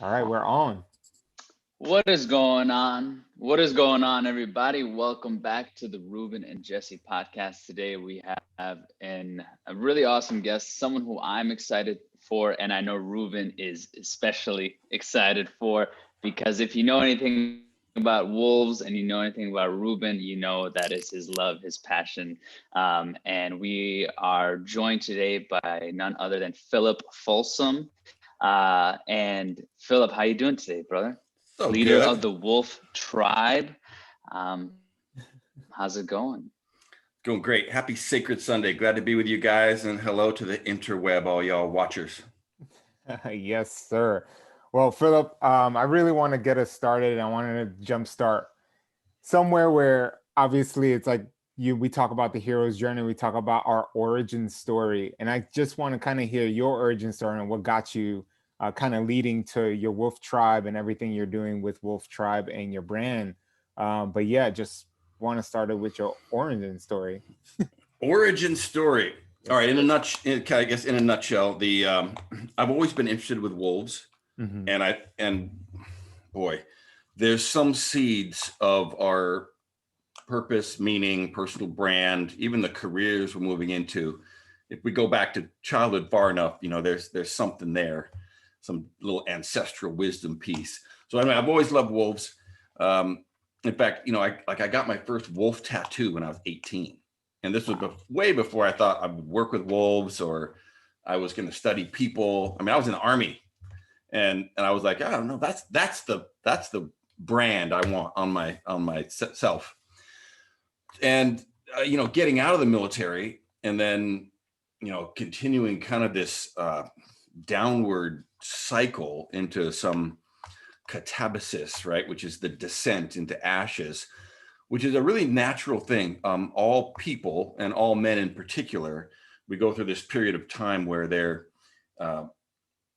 All right, we're on. What is going on? What is going on, everybody? Welcome back to the Ruben and Jesse podcast. Today we have a really awesome guest, someone who I'm excited for, and I know Ruben is especially excited for, because if you know anything about wolves and you know anything about Ruben, you know that is his love, his passion. And we are joined today by none other than Philip Folsom. And Philip, how you doing today, brother? So Leader of good. the Wolf Tribe. How's it going? Going great. Happy Sacred Sunday. Glad to be with you guys, and hello to the interweb, all y'all watchers. Yes, sir. Well, Philip, I really want to get us started, and I wanted to jumpstart somewhere where obviously it's like we talk about the hero's journey, we talk about our origin story, and I just want to kind of hear your origin story and what got you kind of leading to your Wolf Tribe and everything you're doing with Wolf Tribe and your brand. But yeah, just want to start it with your origin story. Origin story. All Yes, right. sir. I guess in a nutshell, the I've always been interested with wolves, Mm-hmm. and boy, there's some seeds of our purpose, meaning, personal brand, even the careers we're moving into. If we go back to childhood far enough, there's something there, some little ancestral wisdom piece. So I mean, I've always loved wolves. Um, in fact, I got my first wolf tattoo when I was 18, and this was Wow. way before I thought I would work with wolves or I was going to study people. I mean, I was in the army, and I was like, I don't know, that's the brand I want on my self. And getting out of the military and then continuing kind of this downward cycle into some catabasis, right, which is the descent into ashes, which is a really natural thing. All people, and all men in particular, we go through this period of time where uh,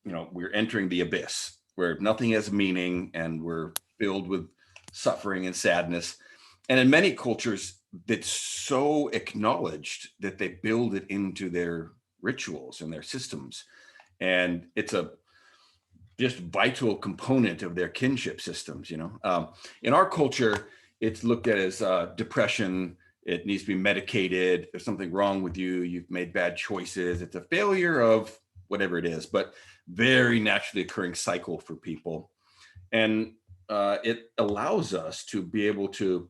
we're entering the abyss, where nothing has meaning and we're filled with suffering and sadness. And in many cultures, it's so acknowledged that they build it into their rituals and their systems. And it's a just vital component of their kinship systems. In our culture, it's looked at as depression. It needs to be medicated. There's something wrong with you. You've made bad choices. It's a failure of whatever it is, but very naturally occurring cycle for people. And it allows us to be able to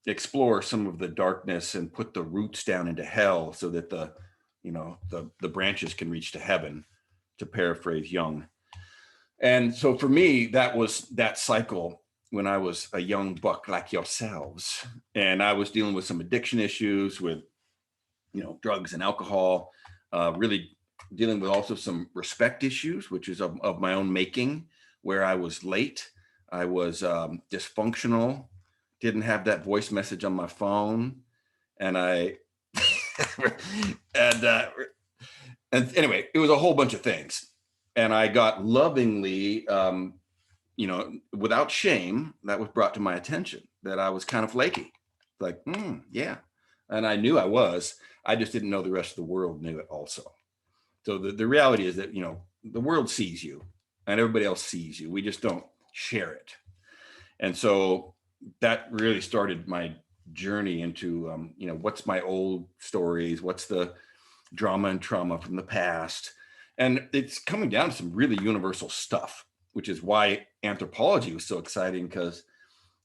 explore some of the darkness and put the roots down into hell so that the branches can reach to heaven, to paraphrase Jung. And so for me, that was that cycle when I was a young buck like yourselves. And I was dealing with some addiction issues with, drugs and alcohol, really dealing with also some respect issues, which is of my own making, where I was late. I was dysfunctional, didn't have that voice message on my phone. And I, and, uh, and anyway, it was a whole bunch of things. And I got lovingly, without shame, that was brought to my attention that I was kind of flaky. Like, yeah. And I knew I was. I just didn't know the rest of the world knew it also. So the reality is that, the world sees you and everybody else sees you. We just don't share it. And so that really started my journey into, what's my old stories? What's the drama and trauma from the past? And it's coming down to some really universal stuff, which is why anthropology was so exciting, because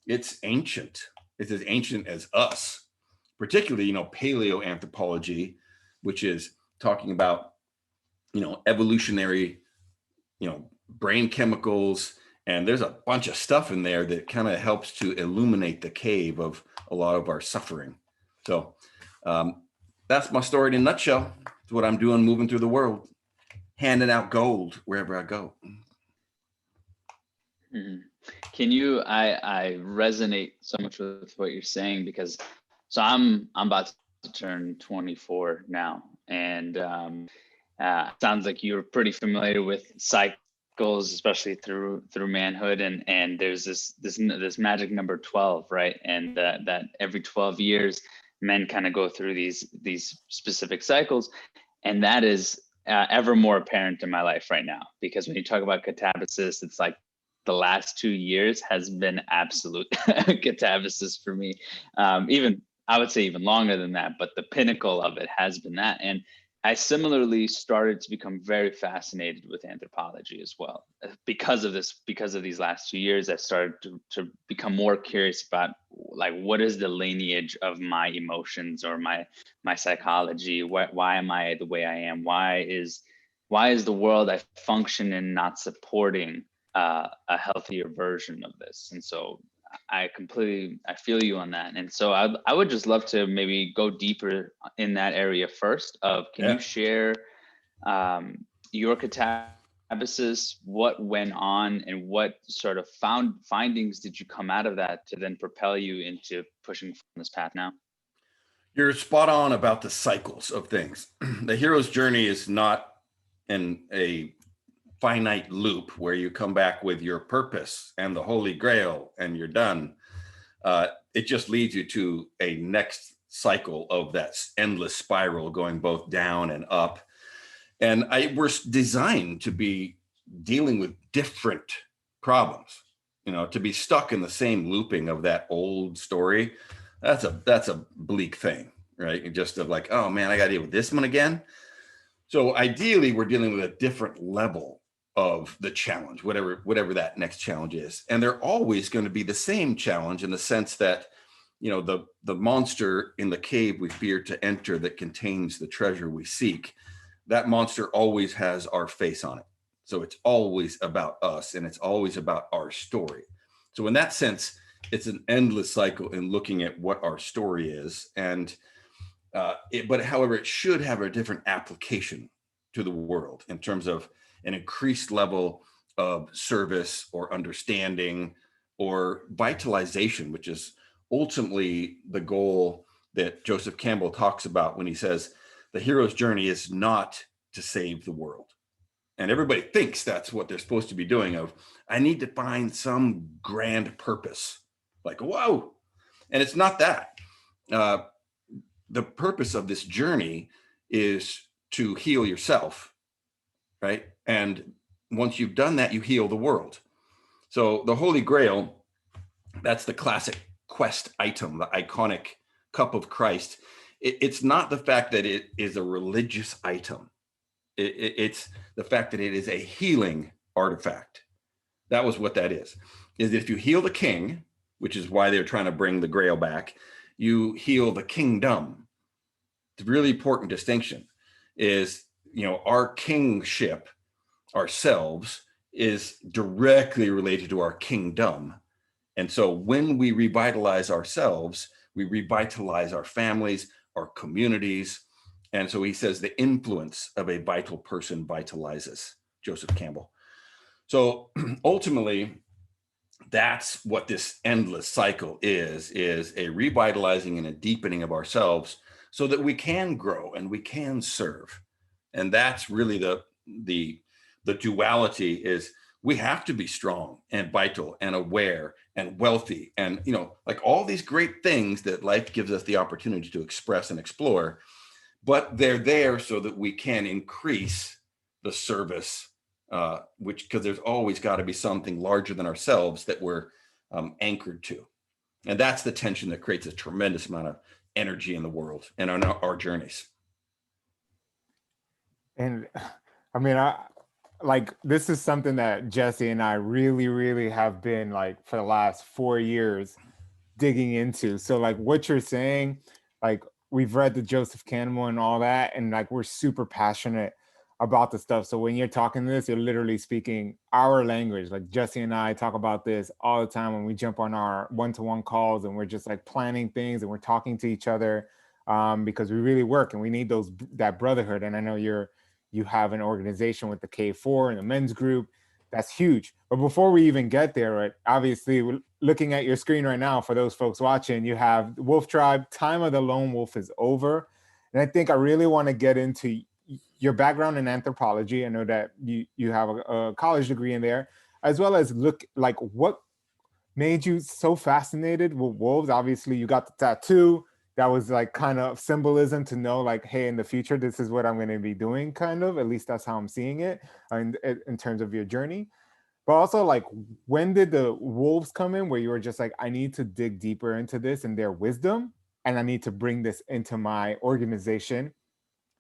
it's ancient. It's as ancient as us, particularly, paleoanthropology, which is talking about, evolutionary, brain chemicals. And there's a bunch of stuff in there that kind of helps to illuminate the cave of a lot of our suffering. So that's my story in a nutshell. It's what I'm doing, moving through the world, handing out gold wherever I go. Mhm. Can you? I resonate so much with what you're saying, because I'm about to turn 24 now, and sounds like you're pretty familiar with cycles, especially through manhood, and there's this magic number 12, right? And that every 12 years men kind of go through these specific cycles, and that is ever more apparent in my life right now, because when you talk about catabasis, it's like the last 2 years has been absolute catabasis for me. Even I would say even longer than that, but the pinnacle of it has been that. And I similarly started to become very fascinated with anthropology as well. Because of this, because of these last 2 years, I started to become more curious about like, what is the lineage of my emotions or my psychology? Why am I the way I am? Why is the world I function in not supporting a healthier version of this? And so I feel you on that. And so I would just love to maybe go deeper in that area first of, can you share your catabasis, what went on, and what sort of findings did you come out of that to then propel you into pushing on this path now? You're spot on about the cycles of things. The hero's journey is not in a finite loop where you come back with your purpose and the Holy Grail and you're done. It just leads you to a next cycle of that endless spiral going both down and up. And we're designed to be dealing with different problems, to be stuck in the same looping of that old story. That's a bleak thing, right? Just of like, oh man, I got to deal with this one again. So ideally, we're dealing with a different level of the challenge, whatever that next challenge is. And they're always going to be the same challenge in the sense that, the monster in the cave we fear to enter that contains the treasure we seek, that monster always has our face on it. So it's always about us and it's always about our story. So in that sense, it's an endless cycle in looking at what our story is. And but however, it should have a different application to the world in terms of an increased level of service or understanding or vitalization, which is ultimately the goal that Joseph Campbell talks about when he says the hero's journey is not to save the world. And everybody thinks that's what they're supposed to be doing, of, I need to find some grand purpose. Like, whoa. And it's not that. The purpose of this journey is to heal yourself, right? And once you've done that, you heal the world. So the Holy Grail, that's the classic quest item, the iconic cup of Christ. It's not the fact that it is a religious item. It's the fact that it is a healing artifact. That was what that is if you heal the king, which is why they're trying to bring the Grail back, you heal the kingdom. The really important distinction is, our kingship ourselves is directly related to our kingdom. And so when we revitalize ourselves, we revitalize our families, our communities. And so he says the influence of a vital person vitalizes, Joseph Campbell. So ultimately, that's what this endless cycle is a revitalizing and a deepening of ourselves so that we can grow and we can serve. And that's really the duality is we have to be strong and vital and aware and wealthy and, like all these great things that life gives us the opportunity to express and explore, but they're there so that we can increase the service, because there's always got to be something larger than ourselves that we're anchored to. And that's the tension that creates a tremendous amount of energy in the world and on our journeys. And I mean, this is something that Jesse and I really, really have been like for the last 4 years digging into. So like what you're saying, like we've read the Joseph Campbell and all that, and like we're super passionate about the stuff. So when you're talking this, you're literally speaking our language. Like Jesse and I talk about this all the time when we jump on our one-to-one calls and we're just like planning things and we're talking to each other, because we really work and we need that brotherhood. And I know you have an organization with the K4 and the men's group. That's huge. But before we even get there, right, obviously, we're looking at your screen right now, for those folks watching, you have Wolf Tribe, Time of the Lone Wolf is over. And I think I really want to get into your background in anthropology. I know that you have a college degree in there, as well as look like what made you so fascinated with wolves. Obviously, you got the tattoo. That was like kind of symbolism to know like, hey, in the future, this is what I'm going to be doing, kind of. At least that's how I'm seeing it in terms of your journey. But also, like, when did the wolves come in where you were just like, I need to dig deeper into this and their wisdom, and I need to bring this into my organization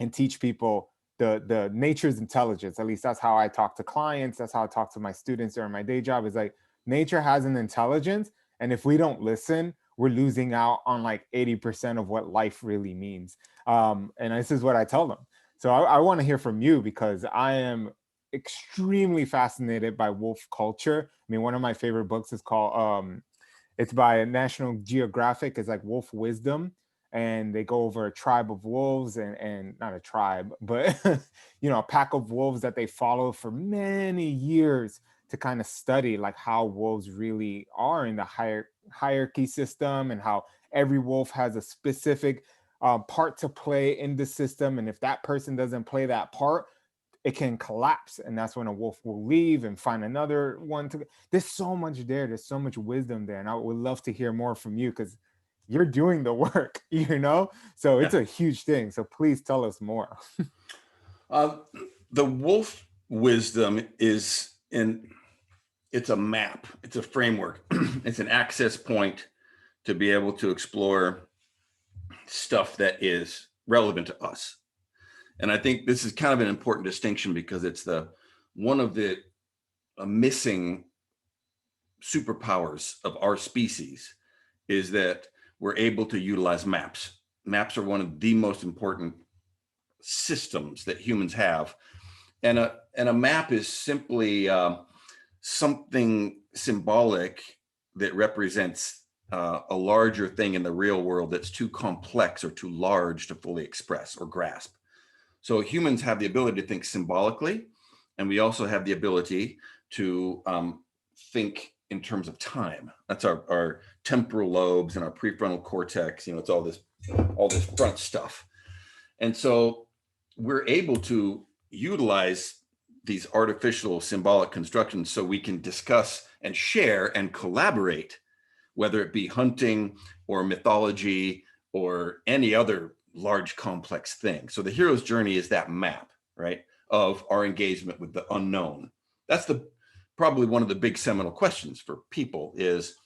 and teach people the nature's intelligence. At least that's how I talk to clients. That's how I talk to my students during my day job. Is like, nature has an intelligence, and if we don't listen, we're losing out on like 80% of what life really means. And this is what I tell them. So I want to hear from you, because I am extremely fascinated by wolf culture. I mean, one of my favorite books is called it's by National Geographic. It's like Wolf Wisdom, and they go over a tribe of wolves, and not a tribe, but a pack of wolves that they follow for many years to kind of study like how wolves really are in the hierarchy system, and how every wolf has a specific part to play in the system, and if that person doesn't play that part, it can collapse, and that's when a wolf will leave and find another one to. There's so much there, there's so much wisdom there, and I would love to hear more from you, because you're doing the work, so it's Yeah. a huge thing. So please tell us more. The wolf wisdom it's a map, it's a framework, it's an access point to be able to explore stuff that is relevant to us. And I think this is kind of an important distinction, because it's one of the missing superpowers of our species is that we're able to utilize maps. Maps are one of the most important systems that humans have. And a map is simply something symbolic that represents a larger thing in the real world that's too complex or too large to fully express or grasp. So humans have the ability to think symbolically, and we also have the ability to think in terms of time. That's our temporal lobes and our prefrontal cortex. It's all this front stuff. And so we're able to utilize these artificial symbolic constructions so we can discuss and share and collaborate, whether it be hunting or mythology or any other large complex thing. So the hero's journey is that map, right, of our engagement with the unknown. That's probably one of the big seminal questions for people is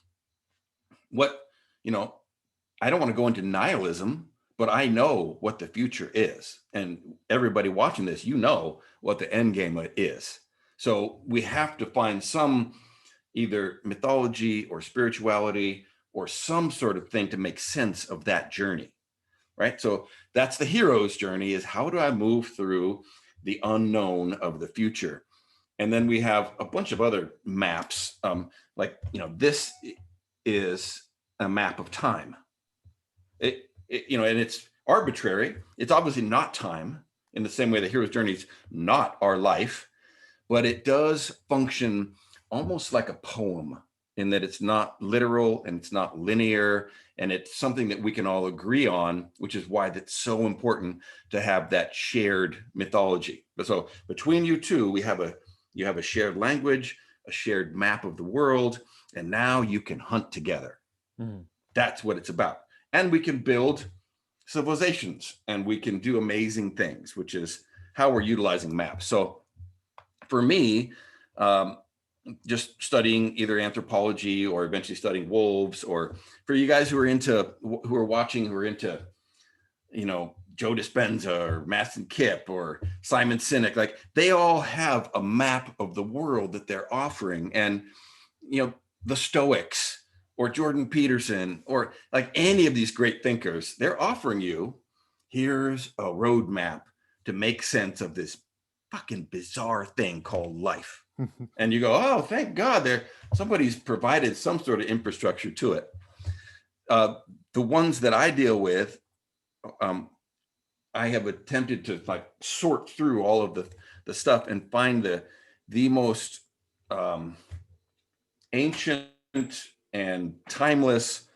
I don't want to go into nihilism, but I know what the future is. And everybody watching this, what the end game is. So we have to find some either mythology or spirituality or some sort of thing to make sense of that journey. Right. So that's the hero's journey, is how do I move through the unknown of the future? And then we have a bunch of other maps. This is a map of time. And it's arbitrary. It's obviously not time in the same way the hero's journey is not our life, but it does function almost like a poem in that it's not literal and it's not linear, and it's something that we can all agree on, which is why it's so important to have that shared mythology. So between you two, you have a shared language, a shared map of the world, and now you can hunt together. Mm. That's what it's about. And we can build civilizations and we can do amazing things, which is how we're utilizing maps. So for me, just studying either anthropology or eventually studying wolves, or for you guys who are into Joe Dispenza or Maston Kipp or Simon Sinek, like they all have a map of the world that they're offering. And the Stoics or Jordan Peterson or like any of these great thinkers, they're offering you, here's a roadmap to make sense of this fucking bizarre thing called life. And you go, oh, thank God somebody's provided some sort of infrastructure to it. The ones that I deal with, I have attempted to like sort through all of the stuff and find the most ancient and timeless,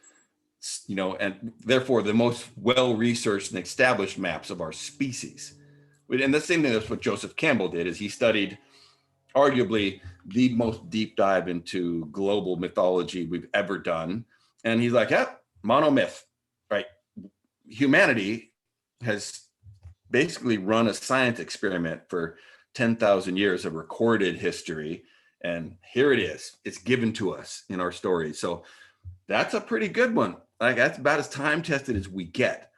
and therefore the most well-researched and established maps of our species. And the same thing, that's what Joseph Campbell did, is he studied arguably the most deep dive into global mythology we've ever done. And he's like, yeah, monomyth, right? Humanity has basically run a science experiment for 10,000 years of recorded history. And here it is. It's given to us in our stories. So that's a pretty good one. Like, that's about as time tested as we get.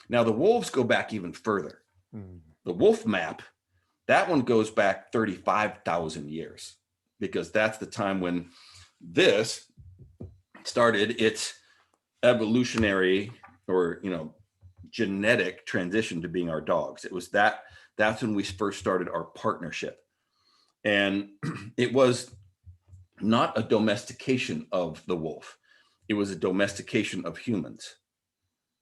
Now, the wolves go back even further. The wolf map, that one goes back 35,000 years, because that's the time when this started its evolutionary or, genetic transition to being our dogs. It was that's when we first started our partnership. And it was not a domestication of the wolf. It was a domestication of humans.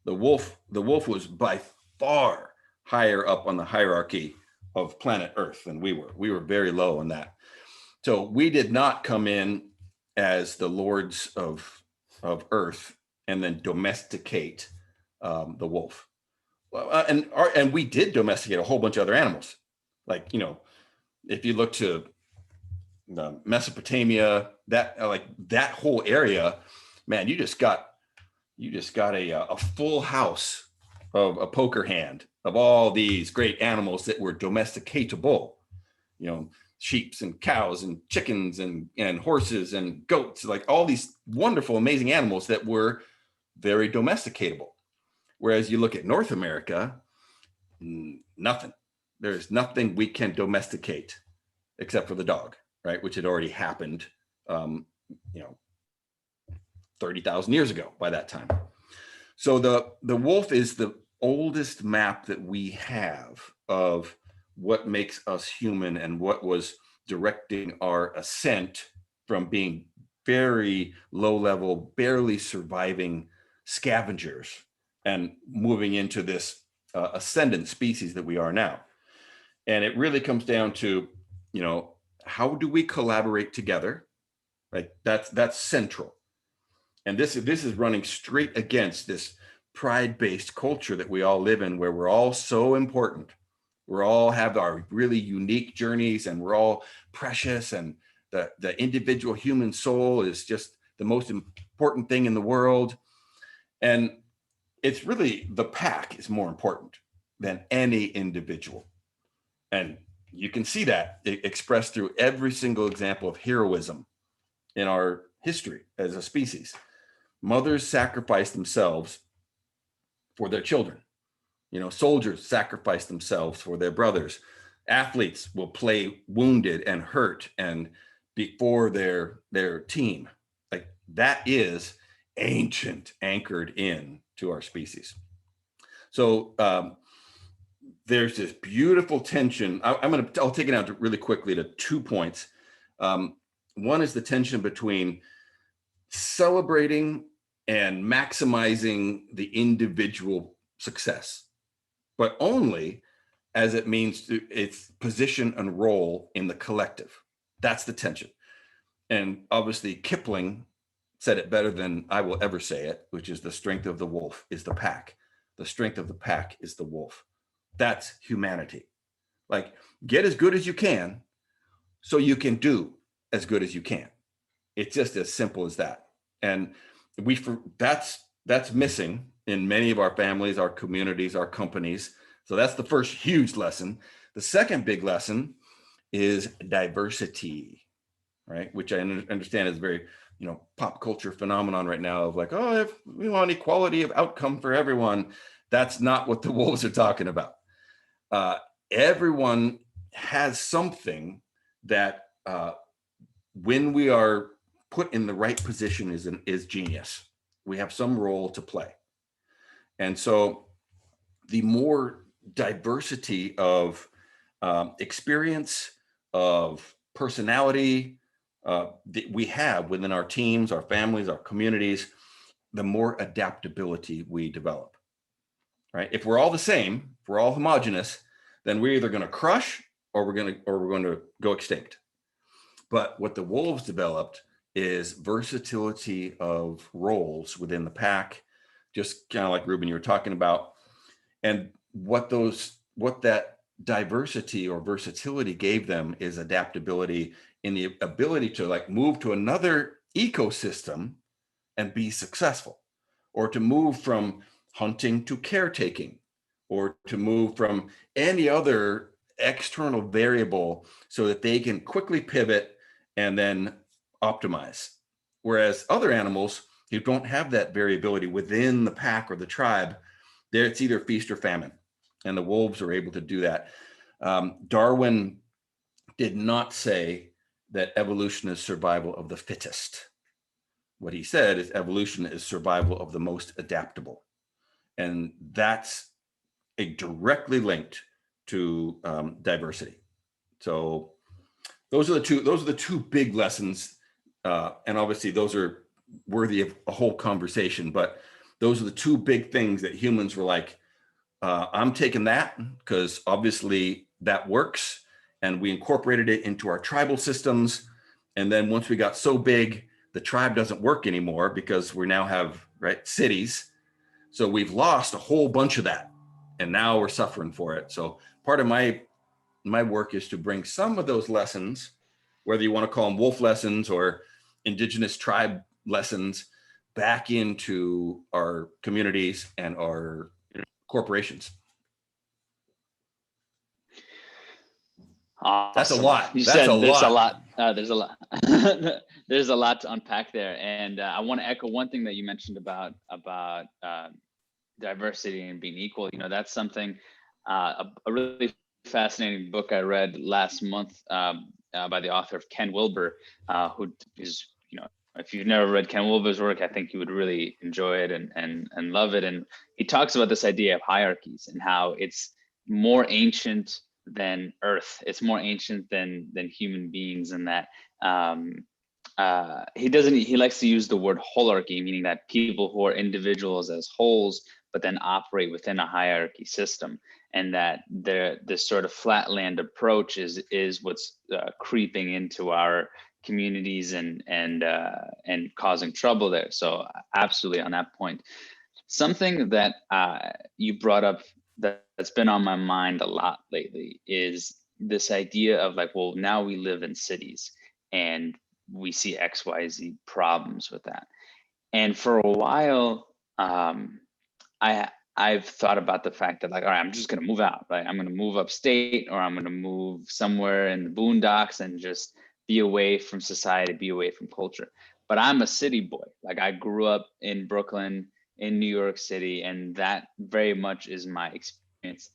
The wolf was by far higher up on the hierarchy of planet Earth than we were. We were very low on that. So we did not come in as the lords of Earth and then domesticate the wolf. And we did domesticate a whole bunch of other animals. Like, if you look to Mesopotamia, that whole area, man, you just got a full house of a poker hand of all these great animals that were domesticatable, sheeps and cows and chickens and horses and goats, like all these wonderful, amazing animals that were very domesticatable. Whereas you look at North America, nothing. There's nothing we can domesticate except for the dog, right? Which had already happened, 30,000 years ago by that time. So the wolf is the oldest map that we have of what makes us human and what was directing our ascent from being very low level, barely surviving scavengers and moving into this ascendant species that we are now. And it really comes down to, how do we collaborate together? Right? That's central. And this is running straight against this pride-based culture that we all live in, where we're all so important. We all have our really unique journeys, and we're all precious, and the individual human soul is just the most important thing in the world. And it's really, the pack is more important than any individual. And you can see that expressed through every single example of heroism in our history as a species. Mothers sacrifice themselves for their children. Soldiers sacrifice themselves for their brothers. Athletes will play wounded and hurt and before their team. Like, that is ancient, anchored in to our species. So there's this beautiful tension. I'll take it down really quickly to 2 points. One is the tension between celebrating and maximizing the individual success, but only as it means to its position and role in the collective. That's the tension. And obviously Kipling said it better than I will ever say it, which is the strength of the wolf is the pack. The strength of the pack is the wolf. That's humanity. Like, get as good as you can so you can do as good as you can. It's just as simple as that. And that's missing in many of our families, our communities, our companies. So that's the first huge lesson. The second big lesson is diversity, right? Which I understand is a very, pop culture phenomenon right now of like, oh, if we want equality of outcome for everyone. That's not what the wolves are talking about. Everyone has something that when we are put in the right position is genius. We have some role to play. And so the more diversity of experience, of personality that we have within our teams, our families, our communities, the more adaptability we develop, right? If we're all the same, if we're all homogenous, then we're either going to crush or we're going to go extinct. But what the wolves developed is versatility of roles within the pack, just kind of like Ruben, you were talking about. And what that diversity or versatility gave them is adaptability in the ability to like move to another ecosystem and be successful, or to move from hunting to caretaking, or to move from any other external variable so that they can quickly pivot and then optimize. Whereas other animals who don't have that variability within the pack or the tribe, there it's either feast or famine. And the wolves are able to do that. Darwin did not say that evolution is survival of the fittest. What he said is evolution is survival of the most adaptable. And that's directly linked to diversity. So those are the two big lessons. And obviously those are worthy of a whole conversation, but those are the two big things that humans were like, I'm taking that because obviously that works. And we incorporated it into our tribal systems. And then once we got so big, the tribe doesn't work anymore because we now have cities. So we've lost a whole bunch of that. And now we're suffering for it. So part of my work is to bring some of those lessons, whether you want to call them wolf lessons or indigenous tribe lessons, back into our communities and our corporations. Awesome. That's a lot. You That's said a there's lot. there's a lot. There's a lot to unpack there, and I want to echo one thing that you mentioned about diversity and being equal. You know, that's something. A really fascinating book I read last month by the author of Ken Wilber, who is, you know, if you've never read Ken Wilber's work, I think you would really enjoy it and love it. And he talks about this idea of hierarchies and how it's more ancient than Earth. It's more ancient than human beings, and that he likes to use the word holarchy, meaning that people who are individuals as wholes, but then operate within a hierarchy system, and that this sort of flatland approach is what's creeping into our communities and causing trouble there. So absolutely on that point. Something that you brought up that's been on my mind a lot lately is this idea of like, well, now we live in cities and we see XYZ problems with that. And for a while, I've thought about the fact that like, all right, I'm just gonna move out, right? I'm gonna move upstate, or I'm gonna move somewhere in the boondocks and just be away from society, be away from culture. But I'm a city boy. Like I grew up in Brooklyn, in New York City, and that very much is my experience.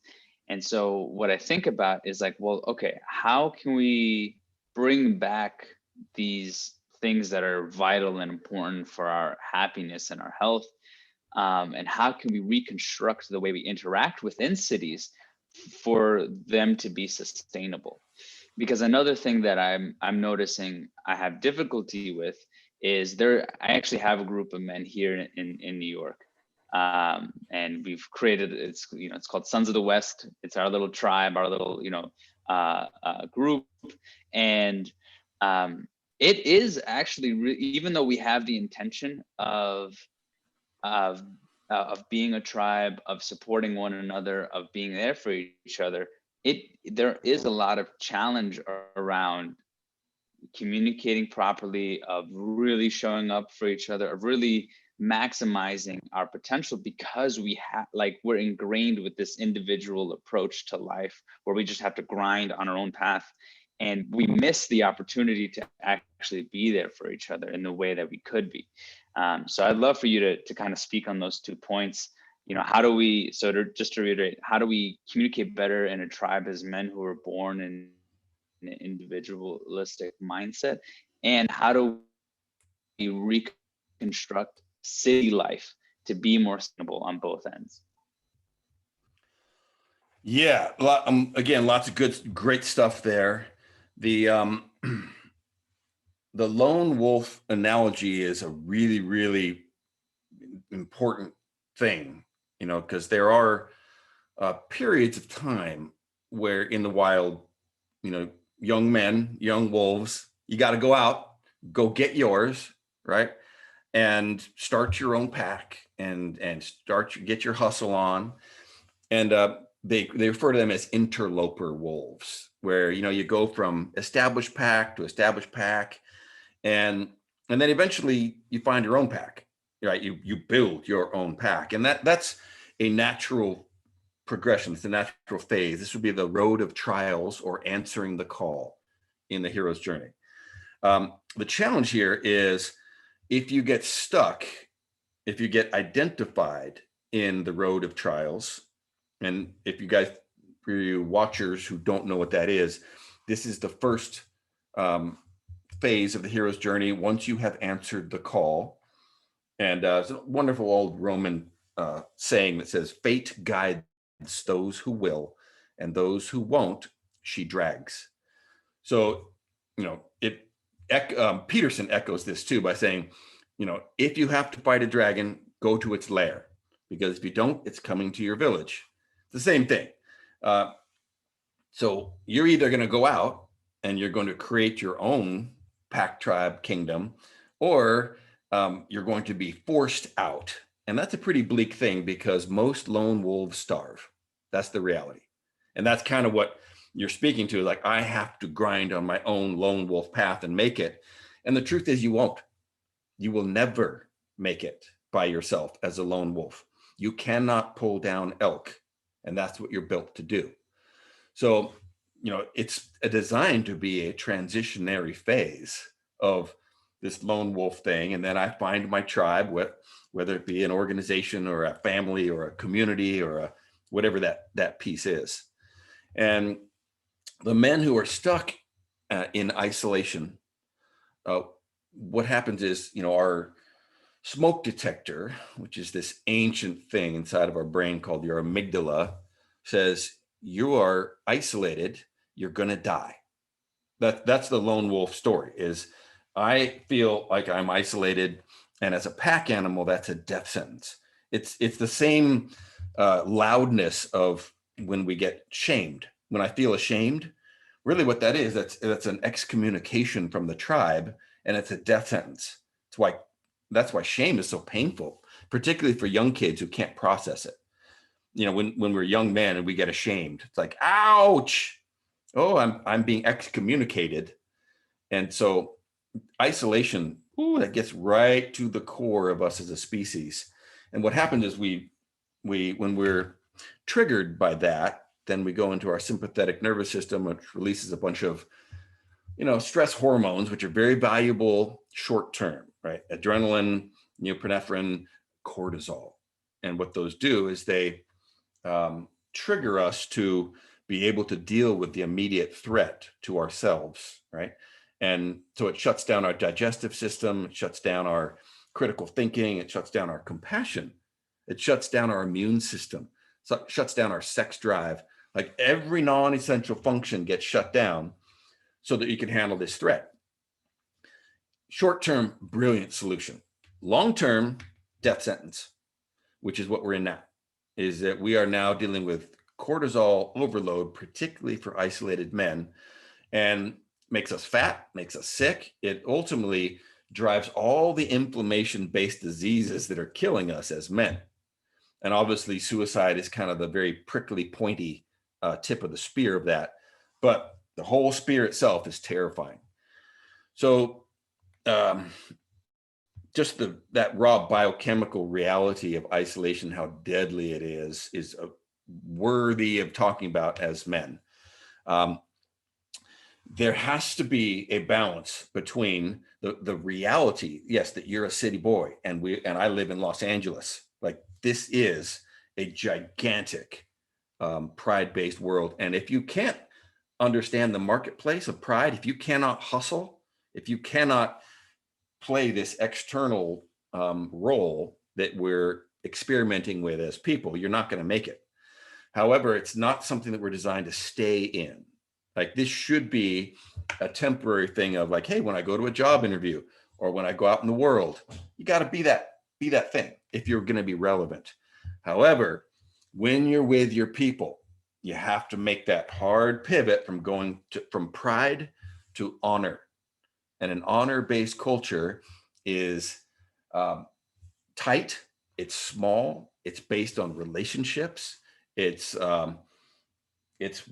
And so what I think about is like, well, okay, how can we bring back these things that are vital and important for our happiness and our health? And how can we reconstruct the way we interact within cities for them to be sustainable? Because another thing that I'm noticing I have difficulty with is I actually have a group of men here in New York. And we've created, it's called Sons of the West. It's our little tribe, our little, group. And it is actually, even though we have the intention of being a tribe, of supporting one another, of being there for each other, there is a lot of challenge around communicating properly, of really showing up for each other, of really maximizing our potential, because we're ingrained with this individual approach to life where we just have to grind on our own path, and we miss the opportunity to actually be there for each other in the way that we could be. So I'd love for you to kind of speak on those 2 points. You know, just to reiterate, how do we communicate better in a tribe as men who are born in an individualistic mindset, and how do we reconstruct city life to be more sustainable on both ends? Yeah, again, lots of great stuff there. The lone wolf analogy is a really, really important thing, because there are periods of time where in the wild, young men, young wolves, you got to go out, go get yours, right? And start your own pack and get your hustle on. And they refer to them as interloper wolves, where, you go from established pack to established pack. And then eventually you find your own pack, right? You build your own pack. And that's a natural progression. It's a natural phase. This would be the road of trials, or answering the call in the hero's journey. The challenge here is if you get stuck, if you get identified in the road of trials, and if you guys, for you watchers who don't know what that is, this is the first phase of the hero's journey once you have answered the call. And it's a wonderful old Roman saying that says, fate guides those who will, and those who won't, she drags. So, Peterson echoes this too by saying, if you have to fight a dragon, go to its lair, because if you don't, it's coming to your village. It's the same thing. So you're either going to go out and you're going to create your own pack, tribe, kingdom, or you're going to be forced out. And that's a pretty bleak thing, because most lone wolves starve. That's the reality. And that's kind of what you're speaking to. Like, I have to grind on my own lone wolf path and make it. And the truth is, you won't. You will never make it by yourself as a lone wolf. You cannot pull down elk. And that's what you're built to do. So, it's designed to be a transitionary phase of this lone wolf thing. And then I find my tribe, whether it be an organization or a family or a community or whatever that piece is. And the men who are stuck in isolation, what happens is, our smoke detector, which is this ancient thing inside of our brain called your amygdala, says you are isolated, you're going to die. That's the lone wolf story. Is I feel like I'm isolated, and as a pack animal, that's a death sentence. It's the same loudness of when we get shamed. When I feel ashamed, really what that is, that's an excommunication from the tribe, and it's a death sentence. That's why shame is so painful, particularly for young kids who can't process it. When we're young men and we get ashamed, it's like, ouch. Oh, I'm being excommunicated. And so isolation, that gets right to the core of us as a species. And what happens is when we're triggered by that, then we go into our sympathetic nervous system, which releases a bunch of, stress hormones, which are very valuable short-term, right? Adrenaline, norepinephrine, cortisol. And what those do is they trigger us to be able to deal with the immediate threat to ourselves, right? And so it shuts down our digestive system, it shuts down our critical thinking, it shuts down our compassion, it shuts down our immune system, so it shuts down our sex drive. Like, every non-essential function gets shut down so that you can handle this threat. Short-term, brilliant solution. Long-term, death sentence, which is what we're in now, is that we are now dealing with cortisol overload, particularly for isolated men, and makes us fat, makes us sick. It ultimately drives all the inflammation-based diseases that are killing us as men. And obviously suicide is kind of the very prickly, pointy tip of the spear of that. But the whole spear itself is terrifying. So just that raw biochemical reality of isolation, how deadly it is worthy of talking about as men. There has to be a balance between the reality, yes, that you're a city boy and I live in Los Angeles. Like, this is a gigantic pride-based world. And if you can't understand the marketplace of pride, if you cannot hustle, if you cannot play this external role that we're experimenting with as people, you're not going to make it. However, it's not something that we're designed to stay in. Like, this should be a temporary thing of like, hey, when I go to a job interview or when I go out in the world, you got to be that thing if you're going to be relevant. However, when you're with your people, you have to make that hard pivot from pride to honor. And an honor-based culture is tight, it's small, it's based on relationships. It's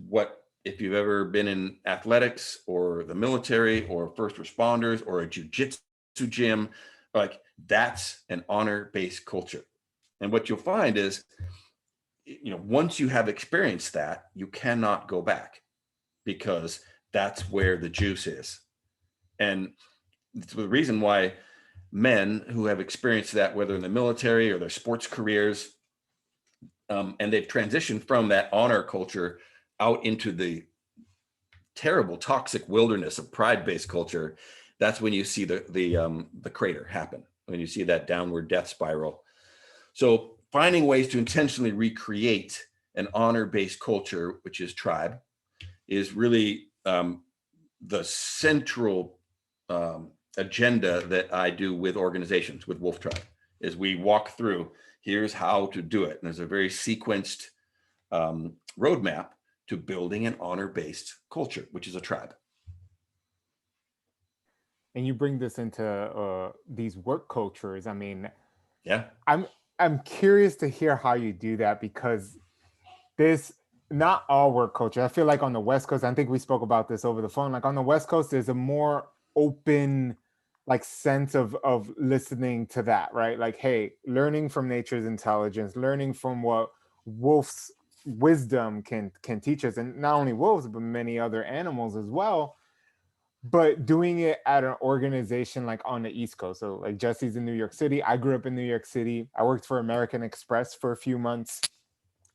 what, if you've ever been in athletics or the military or first responders or a jujitsu gym, like, that's an honor-based culture. And what you'll find is, once you have experienced that, you cannot go back, because that's where the juice is. And it's the reason why men who have experienced that, whether in the military or their sports careers, and they've transitioned from that honor culture out into the terrible toxic wilderness of pride-based culture, that's when you see the crater happen, when you see that downward death spiral. So finding ways to intentionally recreate an honor-based culture, which is tribe, is really the central agenda that I do with organizations, with Wolf Tribe, is we walk through, here's how to do it. And there's a very sequenced roadmap to building an honor-based culture, which is a tribe. And you bring this into these work cultures. I mean, Yeah. I'm curious to hear how you do that, because this, not all work culture. I feel like on the West Coast, I think we spoke about this over the phone. Like on the West Coast, there's a more open like sense of listening to that, right? Like, hey, learning from nature's intelligence, learning from what wolf's wisdom can teach us, and not only wolves but many other animals as well. But doing it at an organization like on the East Coast. So like Jesse's in New York City. I grew up in New York City. I worked for American Express for a few months.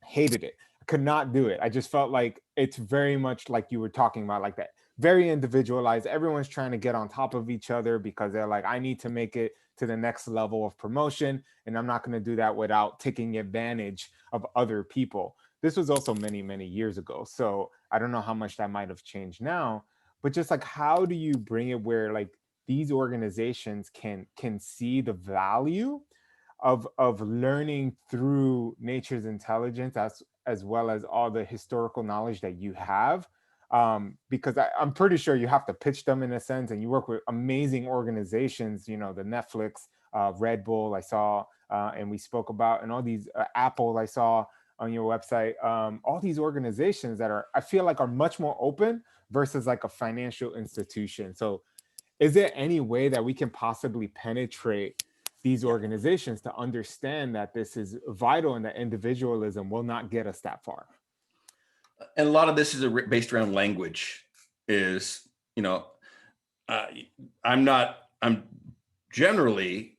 Hated it. I could not do it. I just felt like it's very much like you were talking about, like that. Very individualized. Everyone's trying to get on top of each other because they're like, I need to make it to the next level of promotion. And I'm not going to do that without taking advantage of other people. This was also many, many years ago. So I don't know how much that might have changed now. But just like, how do you bring it where like these organizations can see the value of learning through nature's intelligence, as well as all the historical knowledge that you have? Because I'm pretty sure you have to pitch them in a sense, and you work with amazing organizations, you know, the Netflix, Red Bull I saw, and we spoke about, and all these Apple I saw on your website, all these organizations that are, I feel like, are much more open versus like a financial institution. So is there any way that we can possibly penetrate these organizations to understand that this is vital and that individualism will not get us that far? And a lot of this is based around language. Is, you know, I'm generally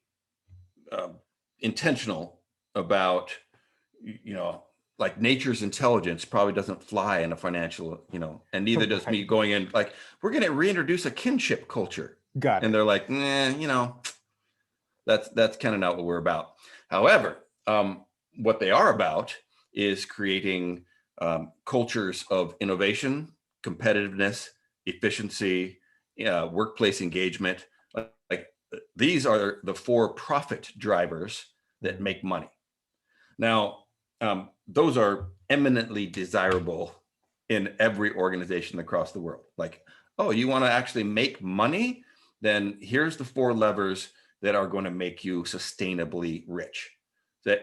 intentional about, you know, like nature's intelligence probably doesn't fly in a financial, you know, and neither does me going in like, we're going to reintroduce a kinship culture. Got it. And they're like, nah, you know, that's kind of not what we're about. However, what they are about is creating cultures of innovation, competitiveness, efficiency, workplace engagement. Like these are the 4 profit drivers that make money. Now, those are eminently desirable in every organization across the world. Like, oh, you want to actually make money? Then here's the 4 levers that are going to make you sustainably rich.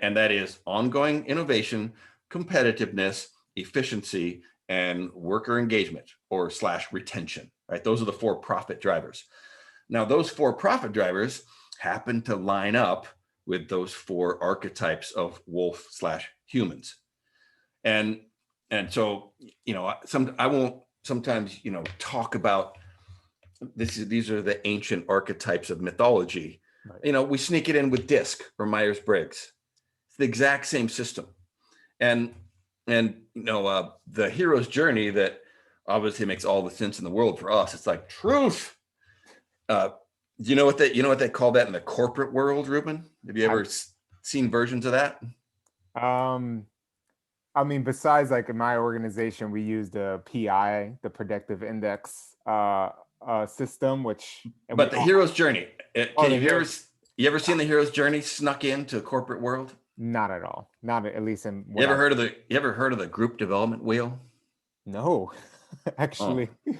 And that is ongoing innovation, competitiveness, efficiency, and worker engagement or / retention, right? Those are the 4 profit drivers. Now, those 4 profit drivers happen to line up with those 4 archetypes of wolf / humans. And so, you know, I won't sometimes, you know, talk about these are the ancient archetypes of mythology. Right. You know, we sneak it in with DISC or Myers-Briggs. It's the exact same system. And you know, the hero's journey that obviously makes all the sense in the world for us. It's like truth. You know what they call that in the corporate world, Ruben? Have you ever seen versions of that? I mean, besides like in my organization, we use the PI, the predictive index system, which. But the hero's journey. You ever seen the hero's journey snuck into the corporate world? Not at all. Not at least in. You ever heard of the group development wheel? No, actually. Oh.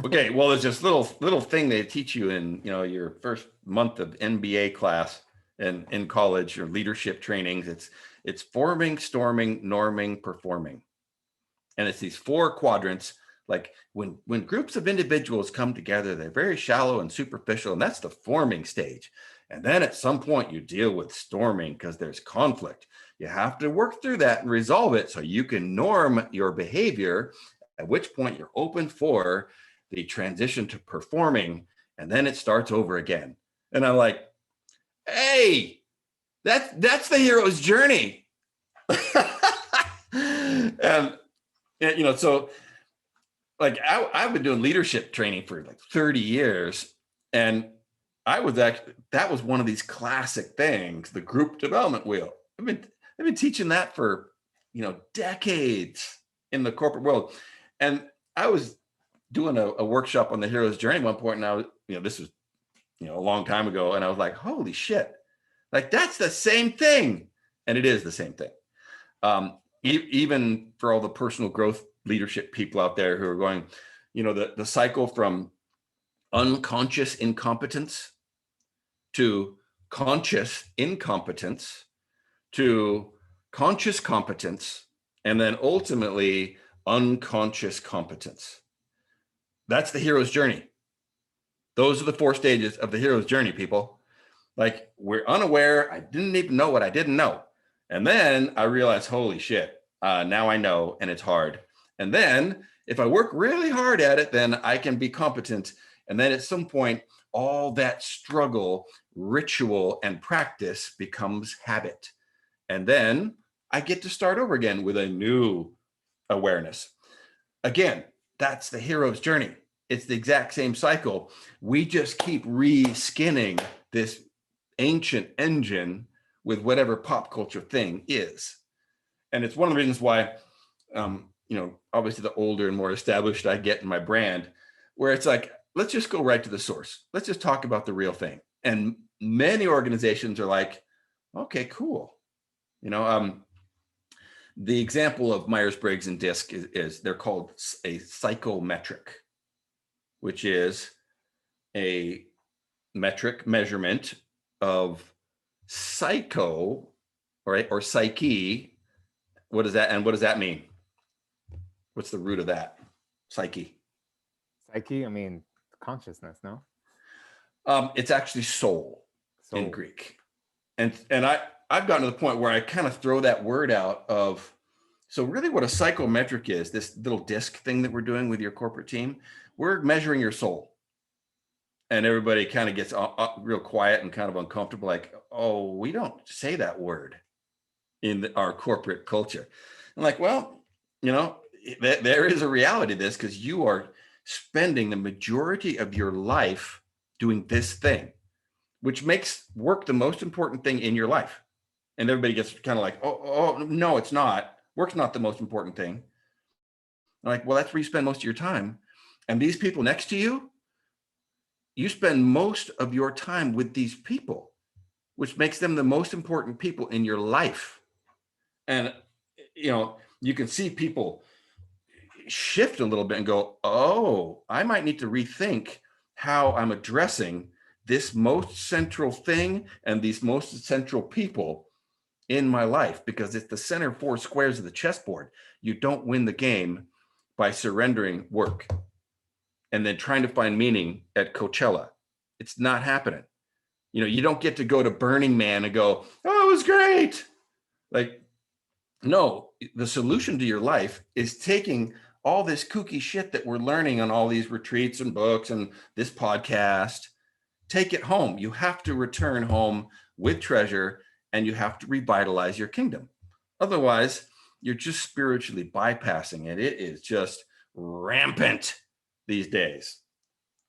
Okay, well, there's this little thing they teach you in, you know, your first month of MBA class and in college or leadership trainings. It's forming, storming, norming, performing, and it's these 4 quadrants. Like when groups of individuals come together, they're very shallow and superficial, and that's the forming stage. And then at some point you deal with storming because there's conflict. You have to work through that and resolve it so you can norm your behavior, at which point you're open for the transition to performing. and then it starts over again. And I'm like, hey, that's the hero's journey. and so like I've been doing leadership training for like 30 years, and that was one of these classic things, the group development wheel. I've been teaching that for decades in the corporate world. And I was doing a workshop on the hero's journey at one point, and I was, this was a long time ago, and I was like, holy shit, like that's the same thing. And it is the same thing. Even for all the personal growth leadership people out there who are going, the cycle from unconscious incompetence to conscious incompetence to conscious competence, and then ultimately unconscious competence. That's the hero's journey. Those are the 4 stages of the hero's journey, people. Like, we're unaware. I didn't even know what I didn't know. And then I realized, holy shit, now I know, and it's hard. And then if I work really hard at it, then I can be competent. And then at some point, all that struggle, ritual, and practice becomes habit. And then I get to start over again with a new awareness. Again, that's the hero's journey. It's the exact same cycle. We just keep re-skinning this ancient engine with whatever pop culture thing is. And it's one of the reasons why, obviously the older and more established I get in my brand, where it's like, let's just go right to the source. Let's just talk about the real thing. And many organizations are like, okay, cool. The example of Myers-Briggs and DISC is they're called a psychometric, which is a metric measurement of psycho, right, or psyche. What is that? And what does that mean? What's the root of that? Psyche. Psyche, I mean, consciousness, no? It's actually soul in Greek. And I've gotten to the point where I kind of throw that word out of, so really what a psychometric is, this little disc thing that we're doing with your corporate team, we're measuring your soul. And everybody kind of gets real quiet and kind of uncomfortable, like, oh, we don't say that word in our corporate culture. I'm like, well, there is a reality to this, because you are spending the majority of your life doing this thing, which makes work the most important thing in your life. And everybody gets kind of like, oh, no, it's not. Work's not the most important thing. I'm like, well, that's where you spend most of your time. And these people next to you, you spend most of your time with these people, which makes them the most important people in your life. And, you can see people shift a little bit and go, oh, I might need to rethink how I'm addressing this most central thing and these most central people in my life, because it's the center 4 squares of the chessboard. You don't win the game by surrendering work and then trying to find meaning at Coachella. It's not happening. You don't get to go to Burning Man and go, oh, it was great. Like, no, the solution to your life is taking all this kooky shit that we're learning on all these retreats and books and this podcast, take it home. You have to return home with treasure, and you have to revitalize your kingdom. Otherwise, you're just spiritually bypassing it. It is just rampant these days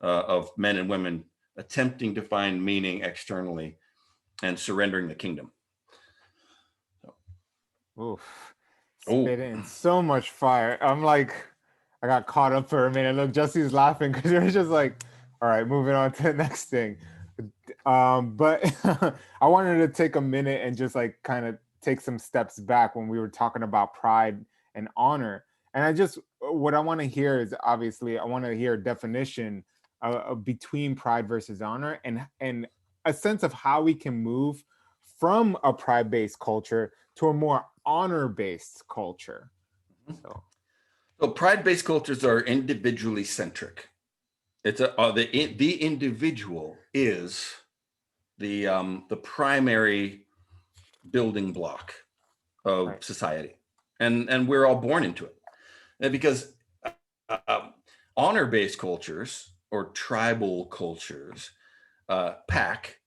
of men and women attempting to find meaning externally and surrendering the kingdom. Oof. Spitting so much fire. I'm like, I got caught up for a minute. Look, Jesse's laughing because you're just like, all right, moving on to the next thing. But I wanted to take a minute and just like kind of take some steps back when we were talking about pride and honor. And what I want to hear is, obviously, I want to hear a definition between pride versus honor, and a sense of how we can move from a pride-based culture to a more honor-based culture. So pride-based cultures are individually centric. It's the individual is the primary building block of society, and we're all born into it. And because honor-based cultures or tribal cultures, pack,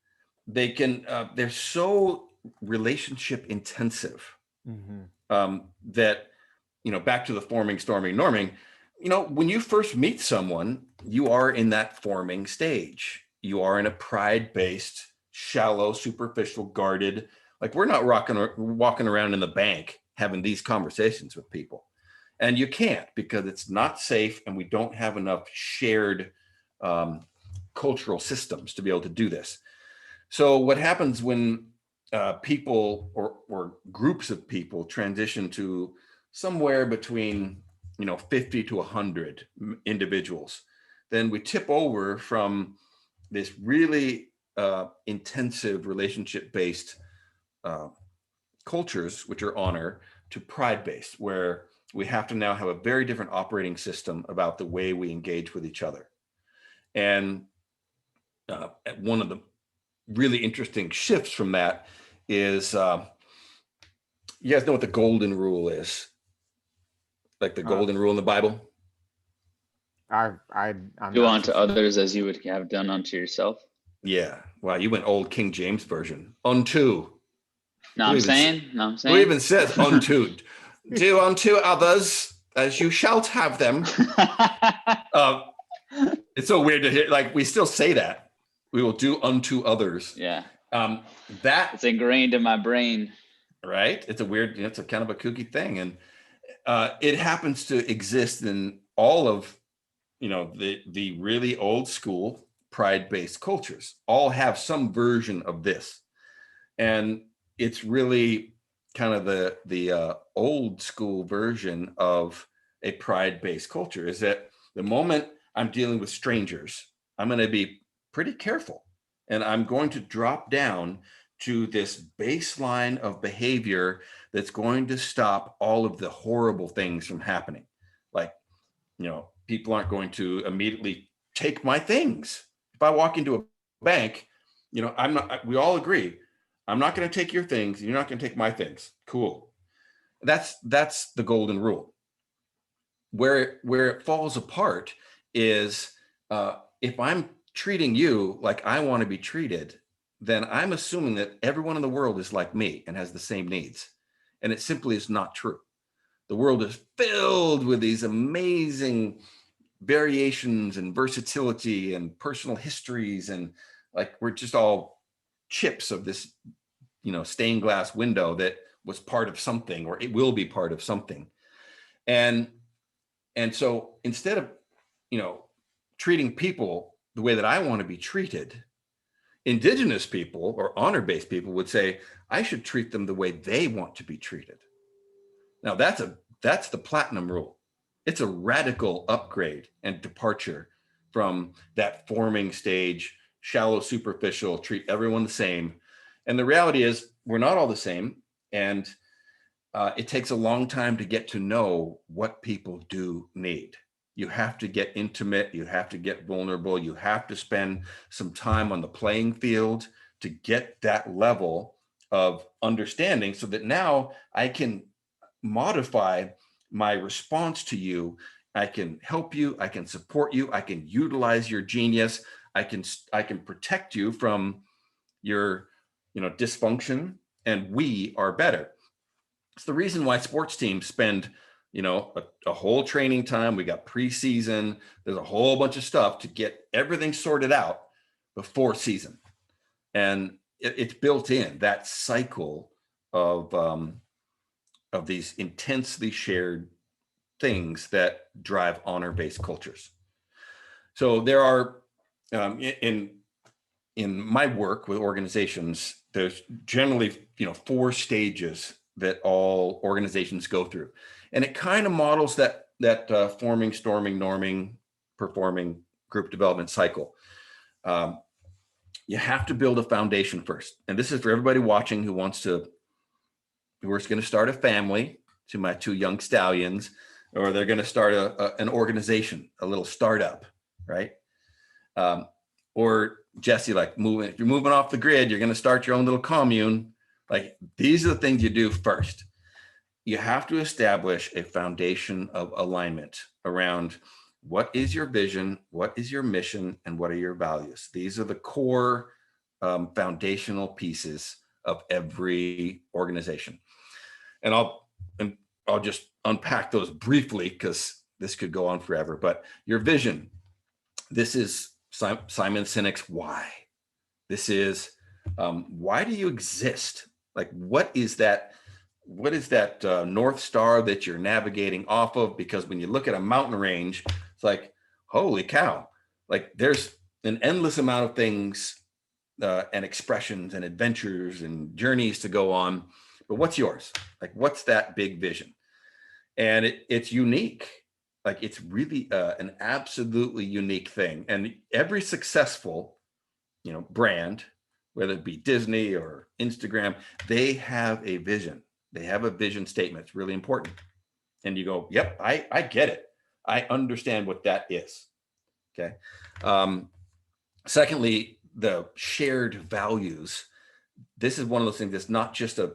they can, they're so relationship intensive, that, back to the forming, storming, norming, when you first meet someone, you are in that forming stage. You are in a pride-based, shallow, superficial, guarded, like we're not walking around in the bank having these conversations with people. And you can't, because it's not safe and we don't have enough shared cultural systems to be able to do this. So what happens when people or groups of people transition to somewhere between 50 to 100 individuals, then we tip over from this really intensive relationship-based cultures, which are honor, to pride-based, where we have to now have a very different operating system about the way we engage with each other. And one of the really interesting shifts from that is, you guys know what the golden rule is? Like the golden rule in the Bible? I'm Do not unto too sure. others as you would have done unto yourself. Yeah. Wow, you went old King James version. Unto. No, I'm saying. Who even says unto? Do unto others as you shalt have them. It's so weird to hear. Like, we still say that. We will do unto others. Yeah. That it's ingrained in my brain. Right. It's a weird, it's a kind of a kooky thing. And it happens to exist in all of, the really old school pride-based cultures. All have some version of this. And it's really kind of the old school version of a pride-based culture, is that the moment I'm dealing with strangers, I'm going to be pretty careful, and I'm going to drop down to this baseline of behavior that's going to stop all of the horrible things from happening. Like, people aren't going to immediately take my things. If I walk into a bank, I'm not, we all agree, I'm not going to take your things. You're not going to take my things. Cool. That's the golden rule. Where it falls apart is, if I'm treating you like I want to be treated, then I'm assuming that everyone in the world is like me and has the same needs. And it simply is not true. The world is filled with these amazing variations and versatility and personal histories. And like, we're just all chips of this, stained glass window that was part of something, or it will be part of something. And so instead of, treating people the way that I want to be treated, indigenous people or honor-based people would say, I should treat them the way they want to be treated. Now that's the platinum rule. It's a radical upgrade and departure from that forming stage, shallow, superficial, treat everyone the same. And the reality is, we're not all the same. And it takes a long time to get to know what people do need. You have to get intimate. You have to get vulnerable. You have to spend some time on the playing field to get that level of understanding, so that now I can modify my response to you. I can help you. I can support you. I can utilize your genius. I can protect you from your, dysfunction, and we are better. It's the reason why sports teams spend, a whole training time. We got preseason. There's a whole bunch of stuff to get everything sorted out before season. And it's built in, that cycle of these intensely shared things that drive honor-based cultures. So there are, in my work with organizations, there's generally, 4 stages that all organizations go through. And it kind of models that forming, storming, norming, performing group development cycle. You have to build a foundation first. And this is for everybody watching who is going to start a family, to my 2 young stallions, or they're going to start an organization, a little startup, right? Or Jesse, like if you're moving off the grid, you're going to start your own little commune. Like, these are the things you do first. You have to establish a foundation of alignment around What is your vision? What is your mission? And what are your values? These are the core foundational pieces of every organization. And I'll just unpack those briefly because this could go on forever. But your vision, this is Simon Sinek's why. This is why do you exist? Like, what is that North Star that you're navigating off of? Because when you look at a mountain range, it's like, holy cow, like there's an endless amount of things and expressions and adventures and journeys to go on. But what's yours? Like, what's that big vision? And it's unique. Like, it's really an absolutely unique thing. And every successful, brand, whether it be Disney or Instagram, they have a vision. They have a vision statement. It's really important. And you go, yep, I get it. I understand what that is. Okay. Secondly, the shared values. This is one of those things that's not just a,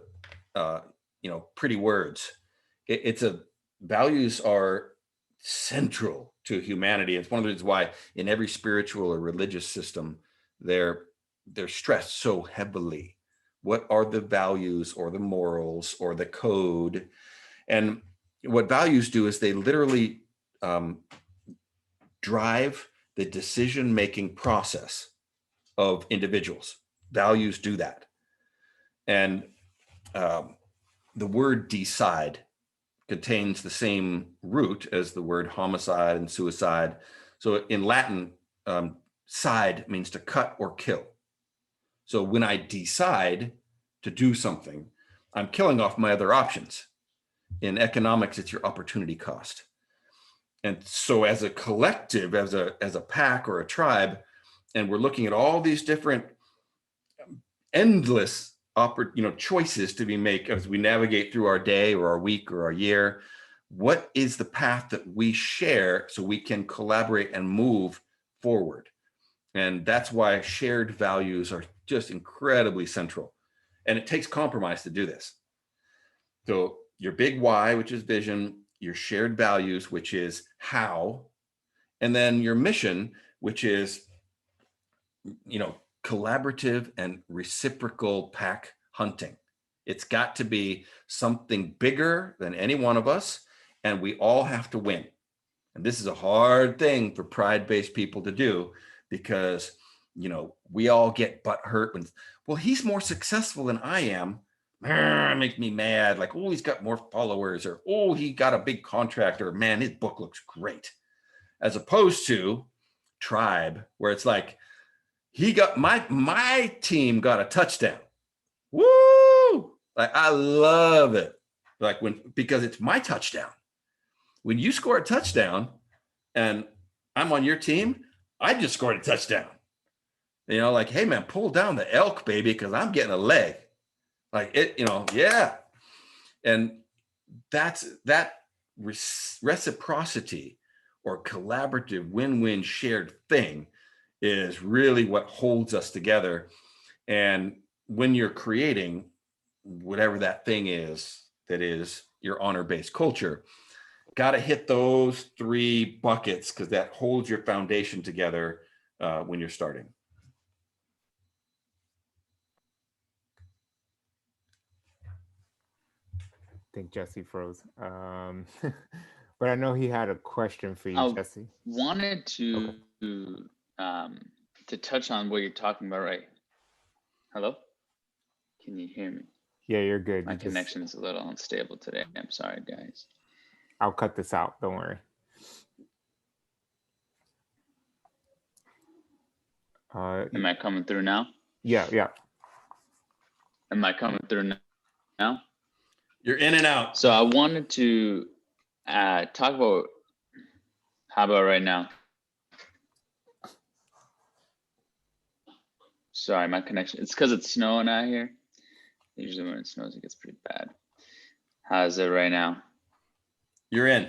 pretty words. Values are central to humanity. It's one of the reasons why in every spiritual or religious system, they're stressed so heavily. What are the values or the morals or the code? And what values do is they literally drive the decision-making process of individuals. Values do that. And the word decide contains the same root as the word homicide and suicide. So in Latin, side means to cut or kill. So when I decide to do something, I'm killing off my other options. In economics, it's your opportunity cost. And so as a collective, as a pack or a tribe, and we're looking at all these different endless choices to be made as we navigate through our day or our week or our year, what is the path that we share so we can collaborate and move forward? And that's why shared values are just incredibly central. And it takes compromise to do this. So your big why, which is vision, your shared values, which is how, and then your mission, which is, collaborative and reciprocal pack hunting. It's got to be something bigger than any one of us, and we all have to win. And this is a hard thing for pride-based people to do because, we all get butt hurt when, well, he's more successful than I am. It makes me mad. Like, oh, he's got more followers, or, oh, he got a big contract, or, man, his book looks great. As opposed to tribe, where it's like, he got my team got a touchdown. Woo! Like, I love it. Like, because it's my touchdown. When you score a touchdown and I'm on your team, I just scored a touchdown. Like, hey man, pull down the elk, baby, because I'm getting a leg. Like it, yeah. And that's that reciprocity or collaborative win-win shared thing is really what holds us together. And when you're creating whatever that thing is, that is your honor-based culture, got to hit those three buckets because that holds your foundation together when you're starting. I think Jesse froze. But I know he had a question for you, Jesse. Wanted to to touch on what you're talking about, right? Hello? Can you hear me? Yeah, you're good. My connection is a little unstable today. I'm sorry, guys. I'll cut this out. Don't worry. Am I coming through now? Yeah. Am I coming through now? You're in and out. So I wanted to talk about, how about right now? Sorry, my connection, it's because it's snowing out here. Usually when it snows, it gets pretty bad. How's it right now? You're in.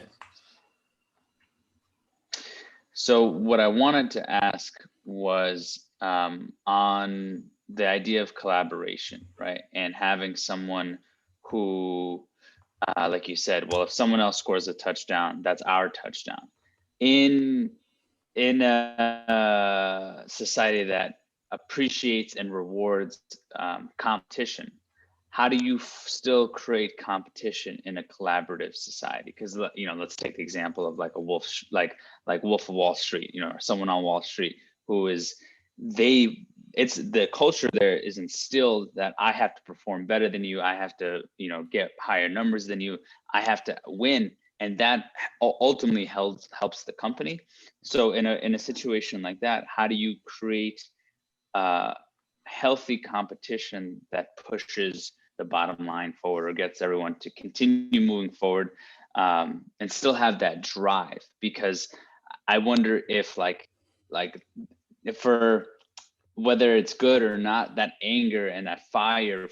So what I wanted to ask was on the idea of collaboration, right? And having someone who, like you said, well, if someone else scores a touchdown, that's our touchdown. in a society that appreciates and rewards competition, how do you still create competition in a collaborative society? Because let's take the example of like a wolf, like Wolf of Wall Street, or someone on Wall Street who is it's the culture there is instilled that I have to perform better than you, I have to get higher numbers than you, I have to win, and that ultimately helps the company. So in a situation like that, how do you create healthy competition that pushes the bottom line forward or gets everyone to continue moving forward, and still have that drive? Because I wonder if if for whether it's good or not, that anger and that fire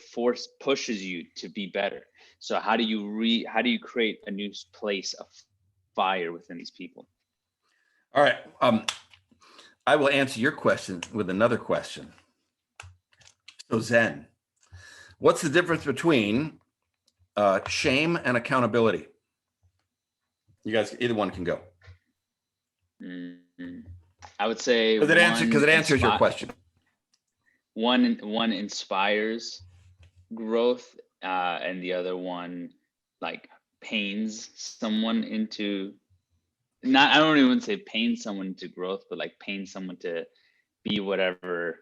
pushes you to be better. So how do you create a new place of fire within these people? All right. I will answer your question with another question. So Zen, what's the difference between shame and accountability? You guys, either one can go. I would say because it answers your question. One inspires growth, and the other one like pains someone into I don't even say pain someone into growth, but like pain someone to be whatever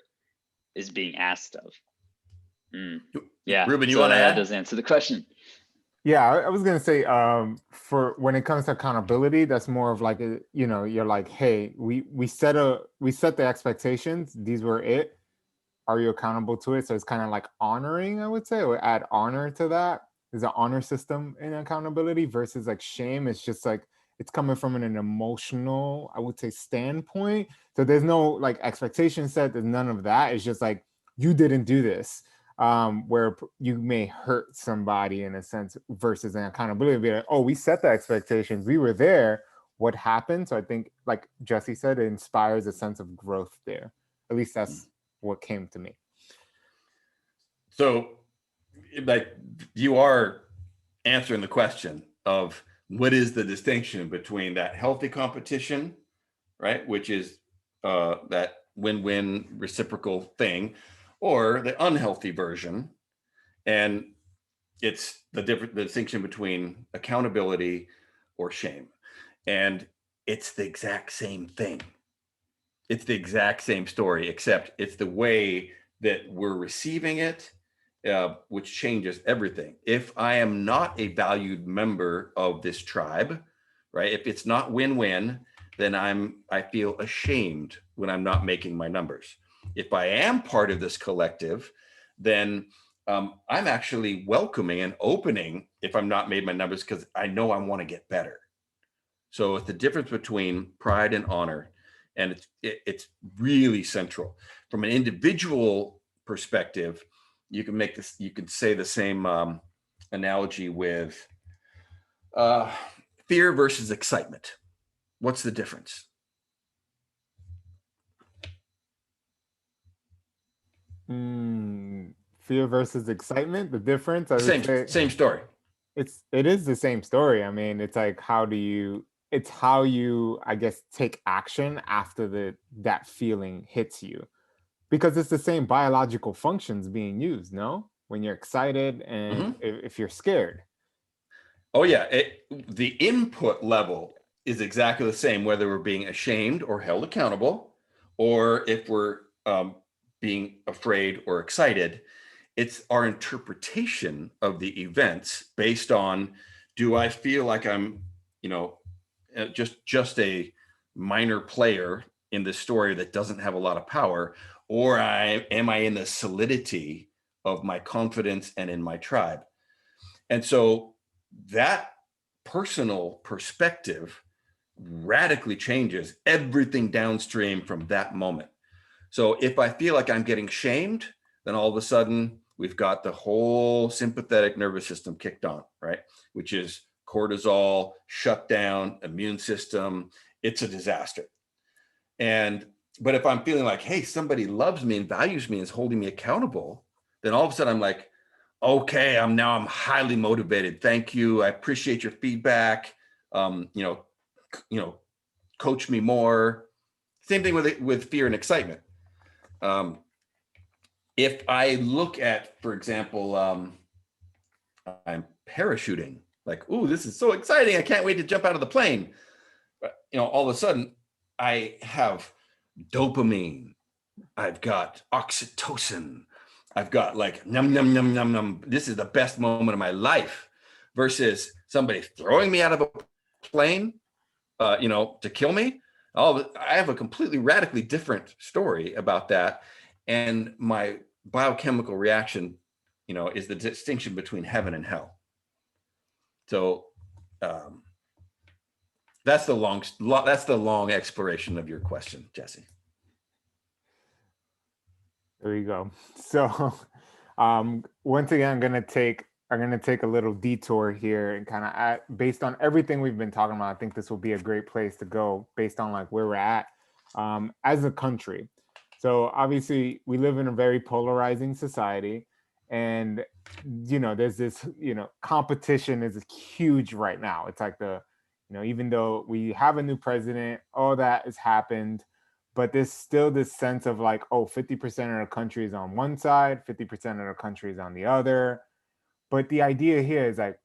is being asked of. Yeah, Ruben, you want to add? That does answer the question. Yeah, I was gonna say, for when it comes to accountability, that's more of like you're like, hey, we set the expectations. These were it. Are you accountable to it? So it's kind of like honoring, I would say, or add honor to that. There's an honor system in accountability versus like shame. It's just like it's coming from an emotional, I would say, standpoint. So there's no like expectation set. There's none of that. It's just like you didn't do this. Where you may hurt somebody in a sense versus an accountability. Be like, oh, we set the expectations. We were there. What happened? So I think, like Jesse said, it inspires a sense of growth there. At least that's what came to me. So, like, you are answering the question of what is the distinction between that healthy competition, right, which is that win-win reciprocal thing, or the unhealthy version. And it's the distinction between accountability or shame. And it's the exact same thing. It's the exact same story, except it's the way that we're receiving it, which changes everything. If I am not a valued member of this tribe, right? If it's not win-win, then I feel ashamed when I'm not making my numbers. If I am part of this collective, then I'm actually welcoming and opening if I'm not made my numbers, because I know I want to get better. So it's the difference between pride and honor. And it's really central. From an individual perspective, you can say the same analogy with fear versus excitement. What's the difference? Fear versus excitement. The difference, I would say, same story. It is the same story. I mean, it's like it's how you, I guess, take action after that feeling hits you, because it's the same biological functions being used. No, when you're excited and if you're scared. Oh yeah, the input level is exactly the same, whether we're being ashamed or held accountable, or if we're being afraid or excited. It's our interpretation of the events based on, do I feel like I'm, just a minor player in this story that doesn't have a lot of power, or am I in the solidity of my confidence and in my tribe? And so that personal perspective radically changes everything downstream from that moment. So if I feel like I'm getting shamed, then all of a sudden we've got the whole sympathetic nervous system kicked on, right? Which is cortisol, shut down, immune system. It's a disaster. But if I'm feeling like, hey, somebody loves me and values me and is holding me accountable, then all of a sudden I'm like, okay, I'm highly motivated. Thank you. I appreciate your feedback. coach me more. Same thing with fear and excitement. If I look at, for example, I'm parachuting, like, ooh, this is so exciting. I can't wait to jump out of the plane. But, all of a sudden I have dopamine. I've got oxytocin. I've got like, num, num, num, num, num. This is the best moment of my life versus somebody throwing me out of a plane, to kill me. I have a completely radically different story about that. And my biochemical reaction, is the distinction between heaven and hell. So that's the long exploration of your question, Jesse. There you go. So once again, I'm gonna take a little detour here and kind of based on everything we've been talking about. I think this will be a great place to go based on like where we're at as a country. So obviously we live in a very polarizing society, and there's this competition is huge right now. It's like even though we have a new president, all that has happened, but there's still this sense of like, oh, 50% of the country is on one side, 50% of the country is on the other. But the idea here is like,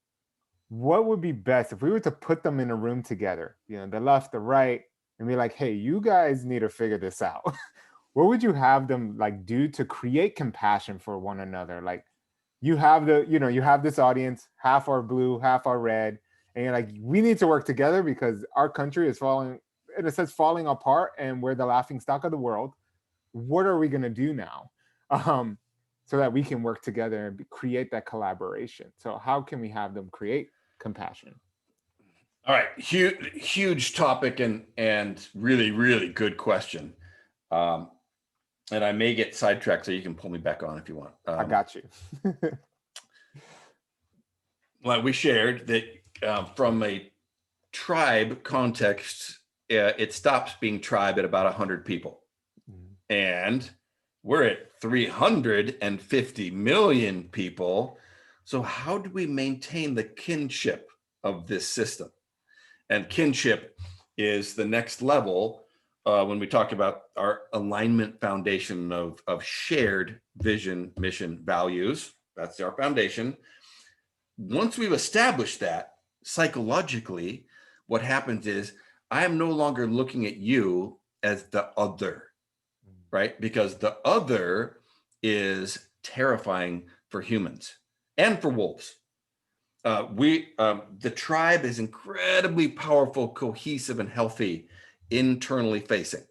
what would be best if we were to put them in a room together, the left, the right, and be like, hey, you guys need to figure this out. What would you have them like do to create compassion for one another? Like you have you have this audience, half are blue, half are red, and you're like, we need to work together because our country is falling, in a sense, falling apart, and we're the laughing stock of the world. What are we going to do now so that we can work together and create that collaboration? So how can we have them create compassion? All right, huge topic and really, really good question. And I may get sidetracked, so you can pull me back on if you want. I got you. Well, we shared that from a tribe context, it stops being tribe at about 100 people. And we're at 350 million people. So how do we maintain the kinship of this system? And kinship is the next level when we talk about our alignment foundation of shared vision, mission, values. That's our foundation. Once we've established that, psychologically, what happens is I am no longer looking at you as the other, right? Because the other is terrifying for humans and for wolves. The tribe is incredibly powerful, cohesive, and healthy, internally facing.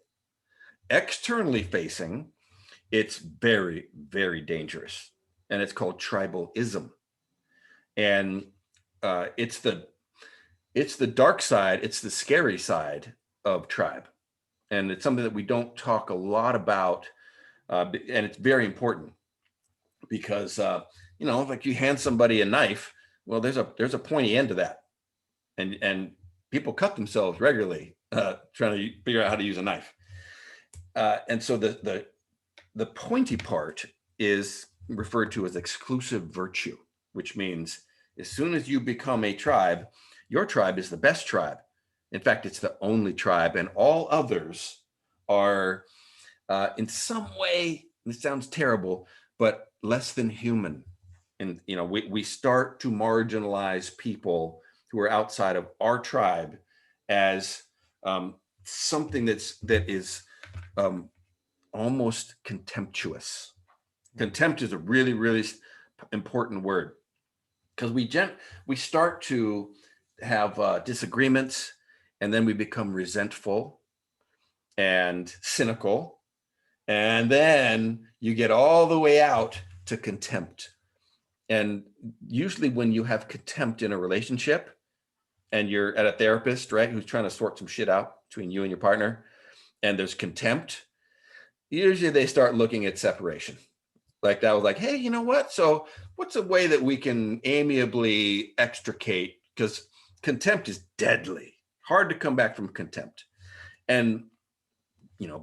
Externally facing, it's very, very dangerous, and it's called tribalism. And it's the dark side, it's the scary side of tribe, and it's something that we don't talk a lot about, and it's very important because like you hand somebody a knife. Well, there's a pointy end to that, and people cut themselves regularly trying to figure out how to use a knife. And so the pointy part is referred to as exclusive virtue, which means as soon as you become a tribe, your tribe is the best tribe. In fact, it's the only tribe, and all others are in some way, this sounds terrible, but less than human. And we start to marginalize people who are outside of our tribe as something that is almost contemptuous. Contempt is a really, really important word, because we start to have disagreements, and then we become resentful and cynical, and then you get all the way out to contempt. And usually when you have contempt in a relationship and you're at a therapist, right, who's trying to sort some shit out between you and your partner, and there's contempt, usually they start looking at separation. Like that was like, hey, you know what? So what's a way that we can amiably extricate? Because contempt is deadly, hard to come back from contempt. And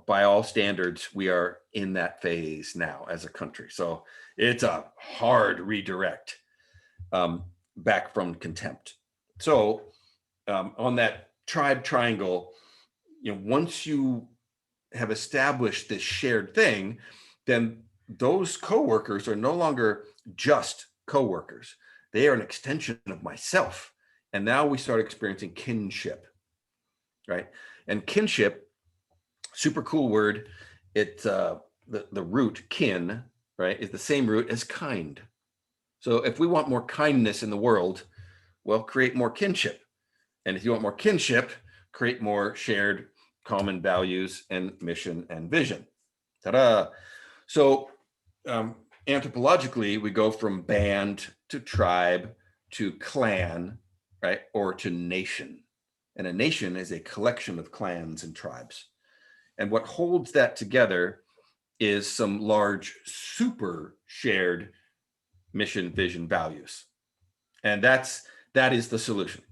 by all standards, we are in that phase now as a country. So it's a hard redirect back from contempt. So on that tribe triangle, once you have established this shared thing, then those coworkers are no longer just coworkers. They are an extension of myself. And now we start experiencing kinship, right? And kinship, super cool word. It's the root kin, right, is the same root as kind. So if we want more kindness in the world, well, create more kinship. And if you want more kinship, create more shared common values and mission and vision. Ta-da. So anthropologically, we go from band to tribe to clan, right? Or to nation. And a nation is a collection of clans and tribes. And what holds that together is some large super shared mission, vision, values. And that is the solution.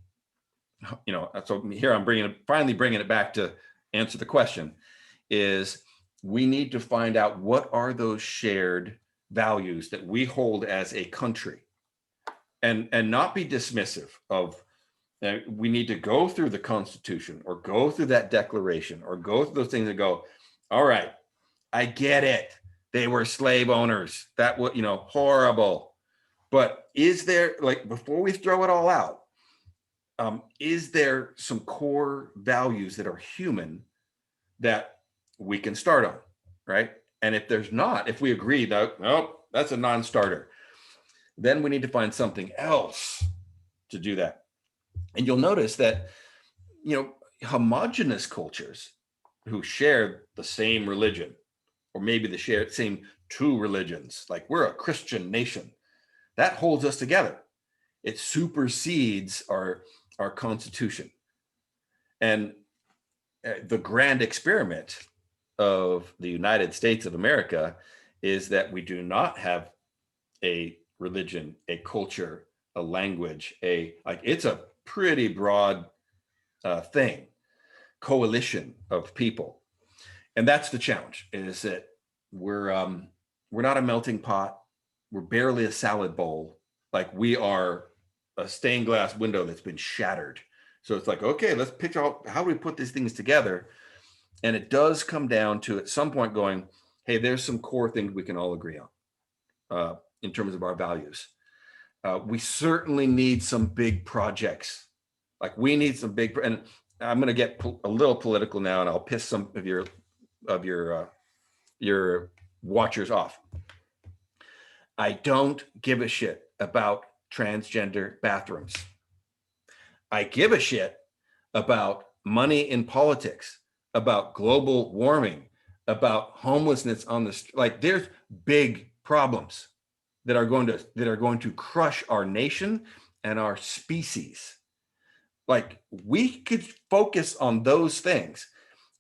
So here I'm finally bringing it back to answer the question, is we need to find out what are those shared values that we hold as a country, and not be dismissive of, we need to go through the Constitution or go through that declaration or go through those things and go, all right, I get it. They were slave owners. That was, horrible. But is there, like, before we throw it all out, is there some core values that are human that we can start on, right? And if there's not, if we agree that, nope, that's a non-starter, then we need to find something else to do that. And you'll notice that, homogenous cultures who share the same religion, or maybe the same two religions, like we're a Christian nation, that holds us together. It supersedes our Constitution. And the grand experiment of the United States of America is that we do not have a religion, a culture, a language, it's a pretty broad thing, coalition of people. And that's the challenge, is that we're not a melting pot. We're barely a salad bowl. Like, we are a stained glass window that's been shattered. So it's like, okay, let's picture how do we put these things together? And it does come down to, at some point, going, hey, there's some core things we can all agree on in terms of our values. We certainly need some big projects. Like, we need some big, and I'm going to get a little political now, and I'll piss some of your watchers off. I don't give a shit about transgender bathrooms. I give a shit about money in politics, about global warming, about homelessness on the street. Like, there's big problems that are going to crush our nation and our species. Like, we could focus on those things.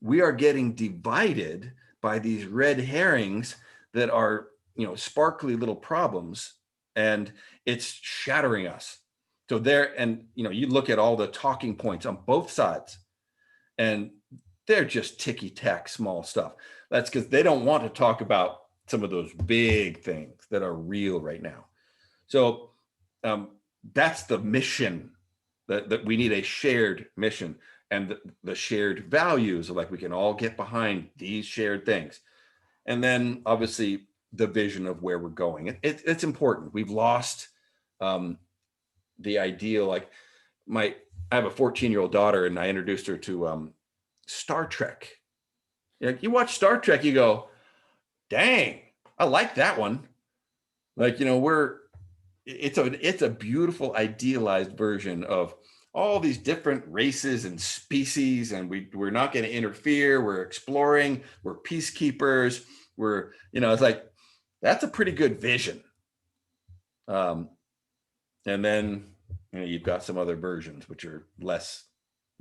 We are getting divided by these red herrings that are, sparkly little problems, and it's shattering us. So you look at all the talking points on both sides, and they're just ticky-tack small stuff. That's because they don't want to talk about some of those big things that are real right now. So that's the mission, that we need a shared mission, and the shared values of, like, we can all get behind these shared things. And then obviously the vision of where we're going. It's important. We've lost the ideal. Like, I have a 14-year-old daughter, and I introduced her to Star Trek. You watch Star Trek, you go, dang, I like that one. Like, it's a beautiful idealized version of all these different races and species, and we're not going to interfere. We're exploring. We're peacekeepers. It's like, that's a pretty good vision. And then you've got some other versions which are less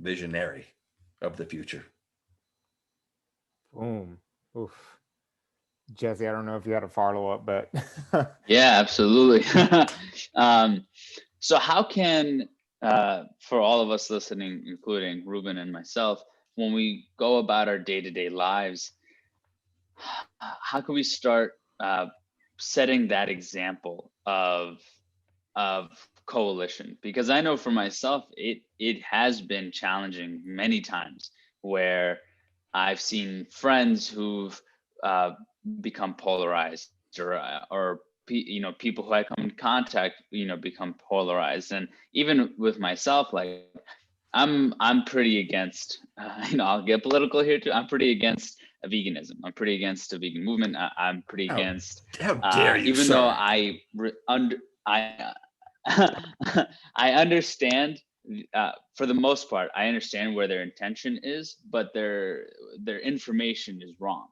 visionary of the future. Boom. Oof. Jesse, I don't know if you had a follow-up, but Yeah, absolutely. So how can, for all of us listening, including Ruben and myself, when we go about our day-to-day lives, how can we start setting that example of coalition? Because I know for myself, it has been challenging many times where I've seen friends who've become polarized, or people who I come in contact, become polarized. And even with myself, like I'm pretty against, I'll get political here too. I'm pretty against veganism. I'm pretty against the vegan movement. I'm pretty against, How dare you, even sir? though I I understand, for the most part, I understand where their intention is, but their information is wrong.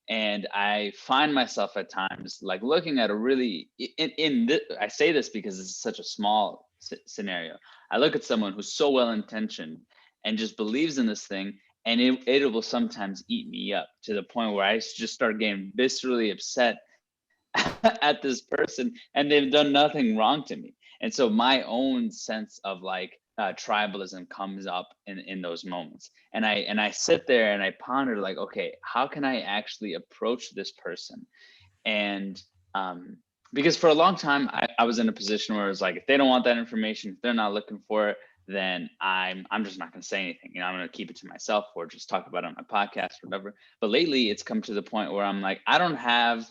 And I find myself at times like looking at a really, in this, I say this because it's such a small scenario. I look at someone who's so well intentioned and just believes in this thing, and it will sometimes eat me up to the point where I just start getting viscerally upset at this person, and they've done nothing wrong to me. And so my own sense of like tribalism comes up in those moments, and I sit there and I ponder like, okay, how can I actually approach this person? And because for a long time I was in a position where it was like, if they don't want that information, if they're not looking for it, then I'm just not going to say anything. I'm going to keep it to myself or just talk about it on my podcast or whatever. But lately it's come to the point where I'm like, I don't have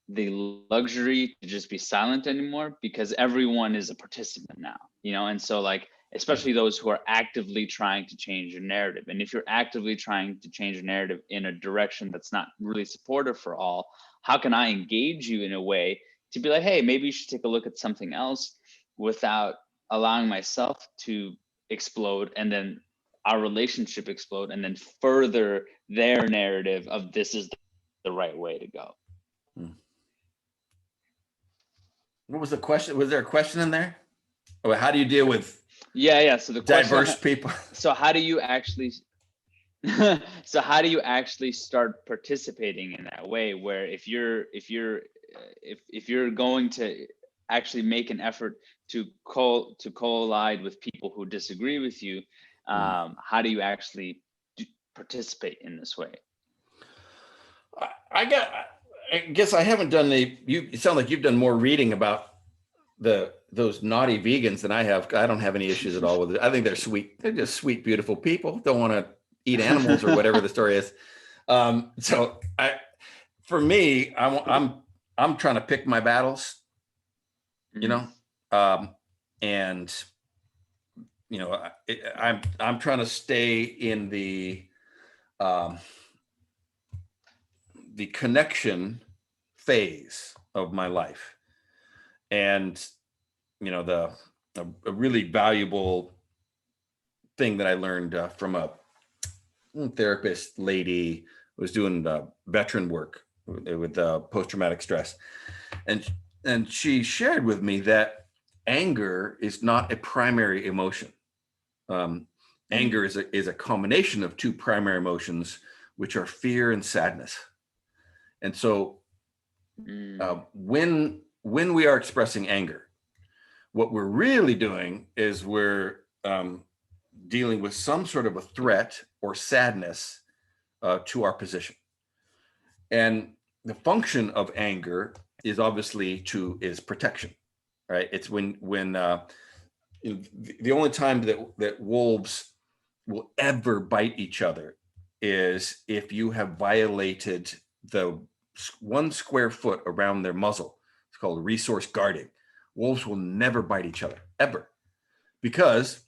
the luxury to just be silent anymore, because everyone is a participant now, and so like, especially those who are actively trying to change your narrative. And if you're actively trying to change your narrative in a direction that's not really supportive for all, how can I engage you in a way to be like, hey, maybe you should take a look at something else, without allowing myself to explode, and then our relationship explode, and then further their narrative of this is the right way to go. What was the question? Was there a question in there? Oh, how do you deal with So the diverse people? So how do you actually start participating in that way, where if you're going to actually make an effort to collide with people who disagree with you, how do you actually participate in this way? I guess I haven't done it sound like you've done more reading about those naughty vegans than I have. I don't have any issues at all with it. I think they're sweet. They're just sweet, beautiful people. Don't want to eat animals or whatever the story is. For me, I'm trying to pick my battles, and I'm trying to stay in the connection phase of my life. And, a really valuable thing that I learned from a therapist lady who was doing veteran work with post-traumatic stress. And she shared with me that anger is not a primary emotion. Anger is a combination of two primary emotions, which are fear and sadness. And so when we are expressing anger, what we're really doing is we're dealing with some sort of a threat or sadness to our position. And the function of anger is obviously is protection, right? It's when the only time that wolves will ever bite each other is if you have violated the 1 square foot around their muzzle. It's called resource guarding. Wolves will never bite each other, ever. Because,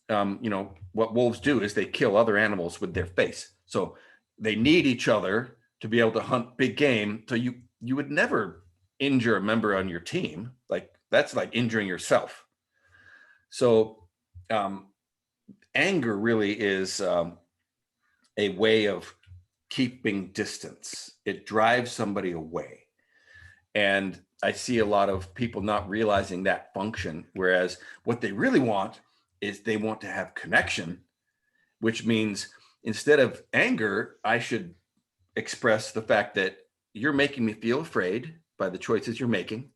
what wolves do is they kill other animals with their face. So they need each other to be able to hunt big game. So you would never injure a member on your team. Like, that's like injuring yourself. So anger really is a way of keeping distance. It drives somebody away. And I see a lot of people not realizing that function, whereas what they really want is they want to have connection, which means instead of anger, I should express the fact that you're making me feel afraid by the choices you're making,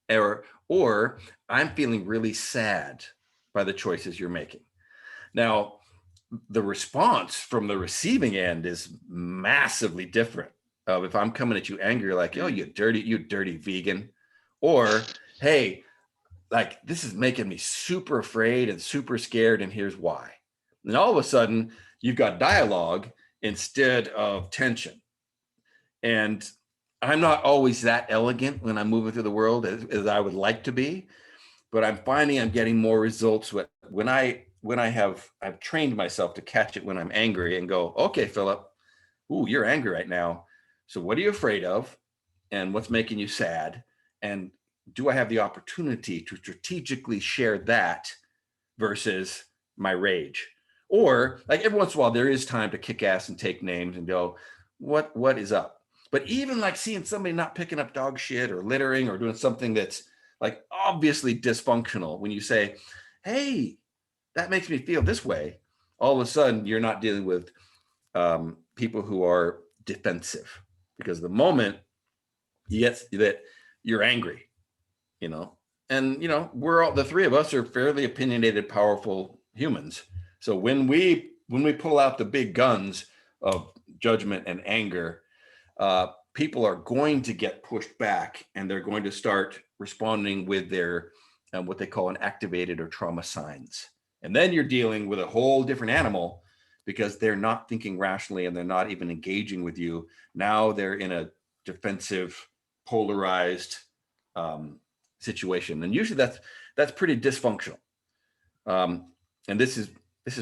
or I'm feeling really sad by the choices you're making. Now, the response from the receiving end is massively different. If I'm coming at you angry, like, oh, you dirty vegan, or, hey, like, this is making me super afraid and super scared, and here's why. And all of a sudden, You've got dialogue instead of tension. And I'm not always that elegant when I'm moving through the world as I would like to be, but I'm finding I'm getting more results when I've trained myself to catch it when I'm angry and go, okay, Philip, ooh, you're angry right now. So what are you afraid of? And what's making you sad? And do I have the opportunity to strategically share that versus my rage? Or like every once in a while, there is time to kick ass and take names and go, what is up? But even like seeing somebody not picking up dog shit or littering or doing something that's like obviously dysfunctional, when you say, hey, that makes me feel this way, all of a sudden you're not dealing with people who are defensive, because the moment you get that you're angry, and we're all, the three of us are fairly opinionated, powerful humans. So when we pull out the big guns of judgment and anger, people are going to get pushed back, and they're going to start responding with their what they call an activated or trauma signs. And then you're dealing with a whole different animal, because they're not thinking rationally and they're not even engaging with you. Now they're in a defensive, polarized situation, and usually that's pretty dysfunctional. And this is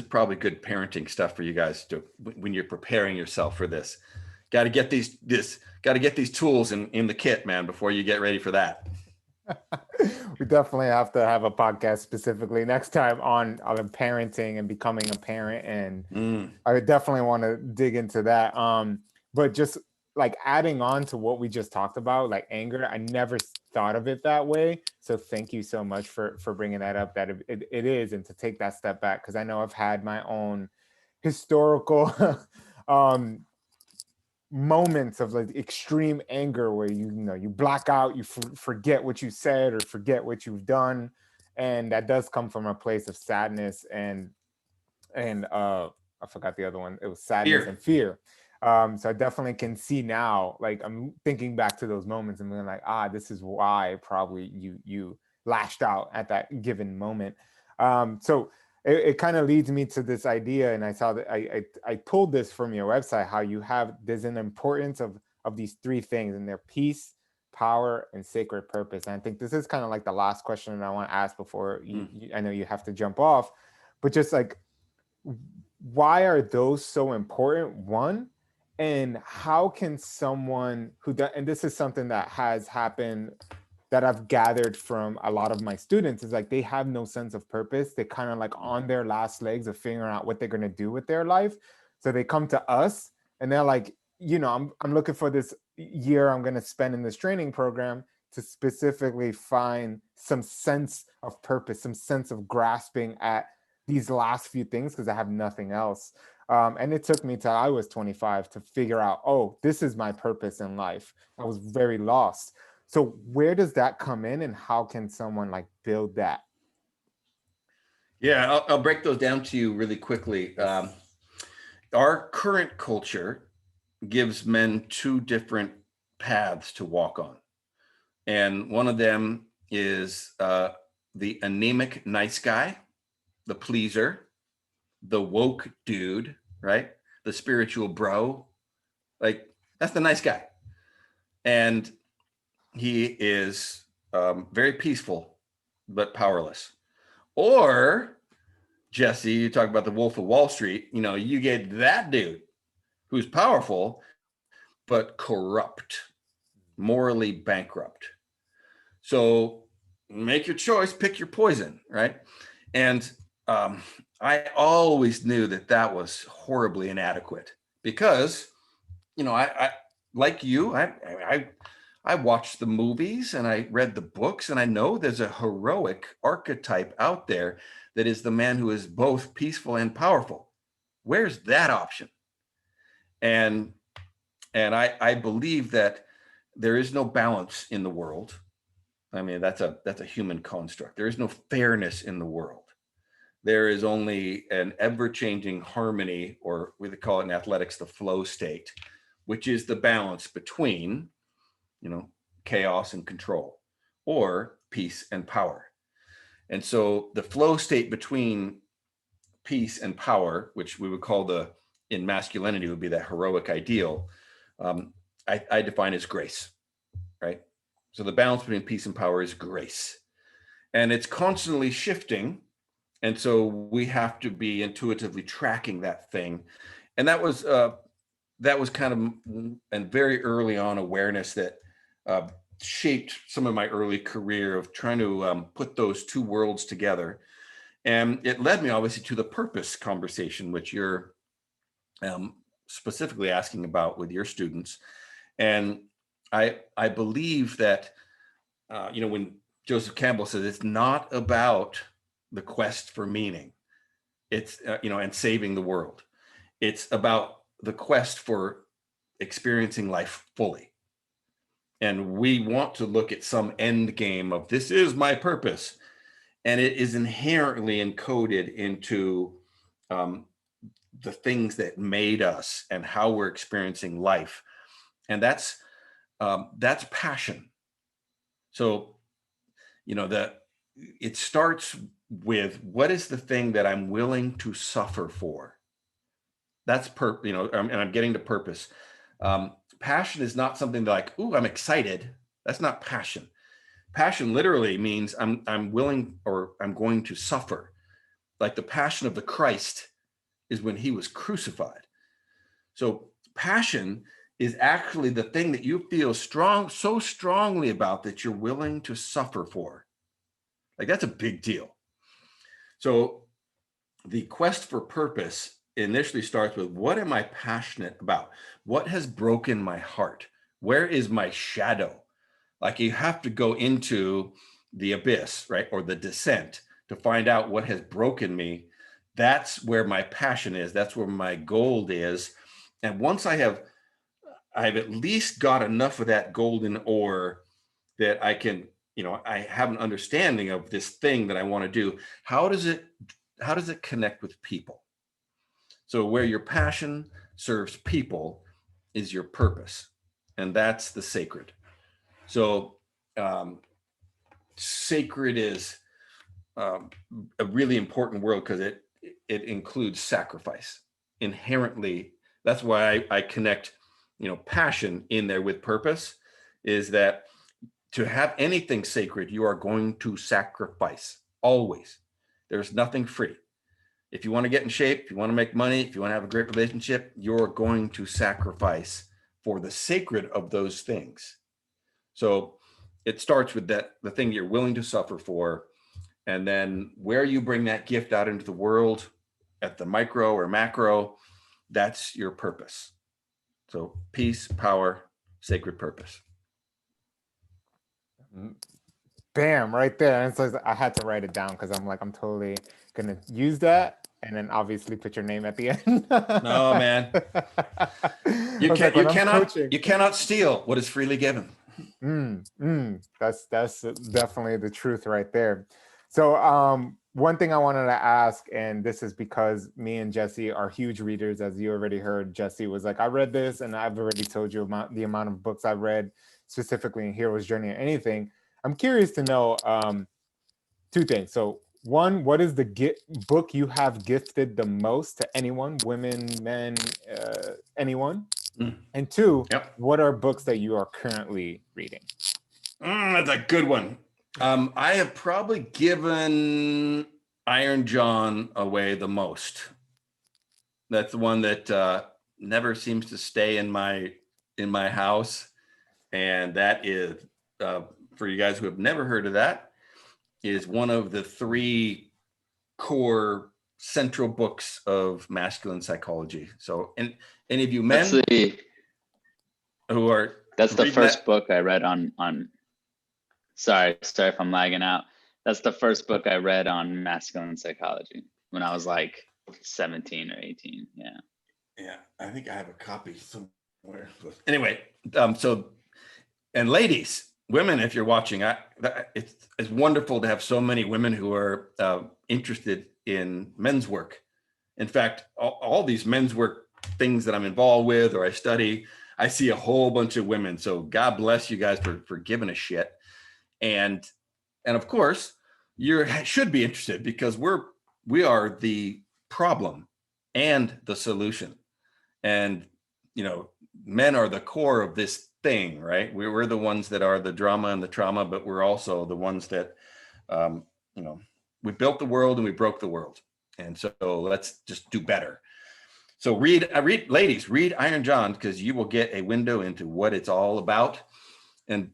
probably good parenting stuff for you guys to, when you're preparing yourself for this. Got to get these tools in the kit, man, before you get ready for that. We definitely have to have a podcast specifically next time on parenting and becoming a parent, and I would definitely want to dig into that. But just like adding on to what we just talked about, like anger, I never thought of it that way. So thank you so much for bringing that up. That it is, and to take that step back, because I know I've had my own historical moments of like extreme anger where you black out, you forget what you said or forget what you've done, and that does come from a place of sadness and I forgot the other one. It was sadness and fear. So I definitely can see now, like I'm thinking back to those moments and being like, this is why probably you lashed out at that given moment. So it kind of leads me to this idea, and I saw that I pulled this from your website, how there's an importance of these three things, and they're peace, power, and sacred purpose. And I think this is kind of like the last question that I want to ask before I know you have to jump off, but just like, why are those so important? One, and how can someone and this is something that has happened that I've gathered from a lot of my students, is like they have no sense of purpose. They're kind of like on their last legs of figuring out what they're going to do with their life. So they come to us and they're like, I'm looking for this year I'm going to spend in this training program to specifically find some sense of purpose, some sense of grasping at these last few things, because I have nothing else. And it took me till I was 25 to figure out, this is my purpose in life. I was very lost. So where does that come in, and how can someone like build that? Yeah, I'll break those down to you really quickly. Our current culture gives men two different paths to walk on. And one of them is the anemic nice guy, the pleaser, the woke dude, right? The spiritual bro. Like, that's the nice guy. And he is very peaceful, but powerless. Or, Jesse, you talk about the Wolf of Wall Street, you get that dude who's powerful, but corrupt, morally bankrupt. So make your choice, pick your poison, right? And I always knew that was horribly inadequate, because, I like you, I watched the movies and I read the books, and I know there's a heroic archetype out there that is the man who is both peaceful and powerful. Where's that option? And I believe that there is no balance in the world. I mean, that's a human construct. There is no fairness in the world. There is only an ever-changing harmony, or we call it in athletics the flow state, which is the balance between, chaos and control, or peace and power. And so the flow state between peace, and power, which we would call in masculinity would be that heroic ideal, I define as grace, right? So the balance between peace and power is grace. And it's constantly shifting. And so we have to be intuitively tracking that thing. And that was kind of and very early on awareness that shaped some of my early career of trying to put those two worlds together. And it led me obviously to the purpose conversation, which you're specifically asking about with your students. And I believe that, when Joseph Campbell says it's not about the quest for meaning, it's, and saving the world. It's about the quest for experiencing life fully. And we want to look at some end game of this is my purpose. And it is inherently encoded into the things that made us and how we're experiencing life. And that's passion. So, it starts with what is the thing that I'm willing to suffer for? That's and I'm getting to purpose. Passion is not something like, ooh, I'm excited. That's not passion. Passion literally means I'm willing, or I'm going to suffer. Like the passion of the Christ is when he was crucified. So passion is actually the thing that you feel so strongly about that you're willing to suffer for. Like that's a big deal. So the quest for purpose initially starts with, what am I passionate about? What has broken my heart? Where is my shadow? Like you have to go into the abyss, right? Or the descent to find out what has broken me. That's where my passion is. That's where my gold is. And once I've at least got enough of that golden ore that I can, I have an understanding of this thing that I want to do. How does it connect with people? So where your passion serves people is your purpose. And that's the sacred. So sacred is a really important word because it includes sacrifice inherently. That's why I connect, passion in there with purpose, is that to have anything sacred, you are going to sacrifice always. There's nothing free. If you want to get in shape, if you want to make money, if you want to have a great relationship, you're going to sacrifice for the sacred of those things. So it starts with the thing you're willing to suffer for. And then where you bring that gift out into the world at the micro or macro, that's your purpose. So peace, power, sacred purpose. Bam, right there. And so I had to write it down because I'm totally gonna use that, and then obviously put your name at the end. No, man. You cannot steal what is freely given. That's definitely the truth right there. So one thing I wanted to ask, and this is because me and Jesse are huge readers, as you already heard. Jesse was like, I read this, and I've already told you about the amount of books I've read, specifically in Hero's Journey or anything. I'm curious to know two things. So one, what is the book you have gifted the most to anyone, women, men, anyone? And two, What are books that you are currently reading? That's a good one. I have probably given Iron John away the most. That's the one that never seems to stay in my house. And that is, for you guys who have never heard of that, is one of the 3 core central books of masculine psychology. So, and any of you men who are... That's the first book I read on sorry if I'm lagging out. That's the first book I read on masculine psychology when I was like 17 or 18. Yeah, I think I have a copy somewhere. Anyway, and ladies, women, if you're watching, it's wonderful to have so many women who are interested in men's work. In fact, all these men's work things that I'm involved with or I study, I see a whole bunch of women. So God bless you guys for giving a shit. And of course, you should be interested because we are the problem and the solution. And, men are the core of this thing, right? We're the ones that are the drama and the trauma, but we're also the ones that, we built the world and we broke the world. And so let's just do better. So ladies, read Iron John, because you will get a window into what it's all about. And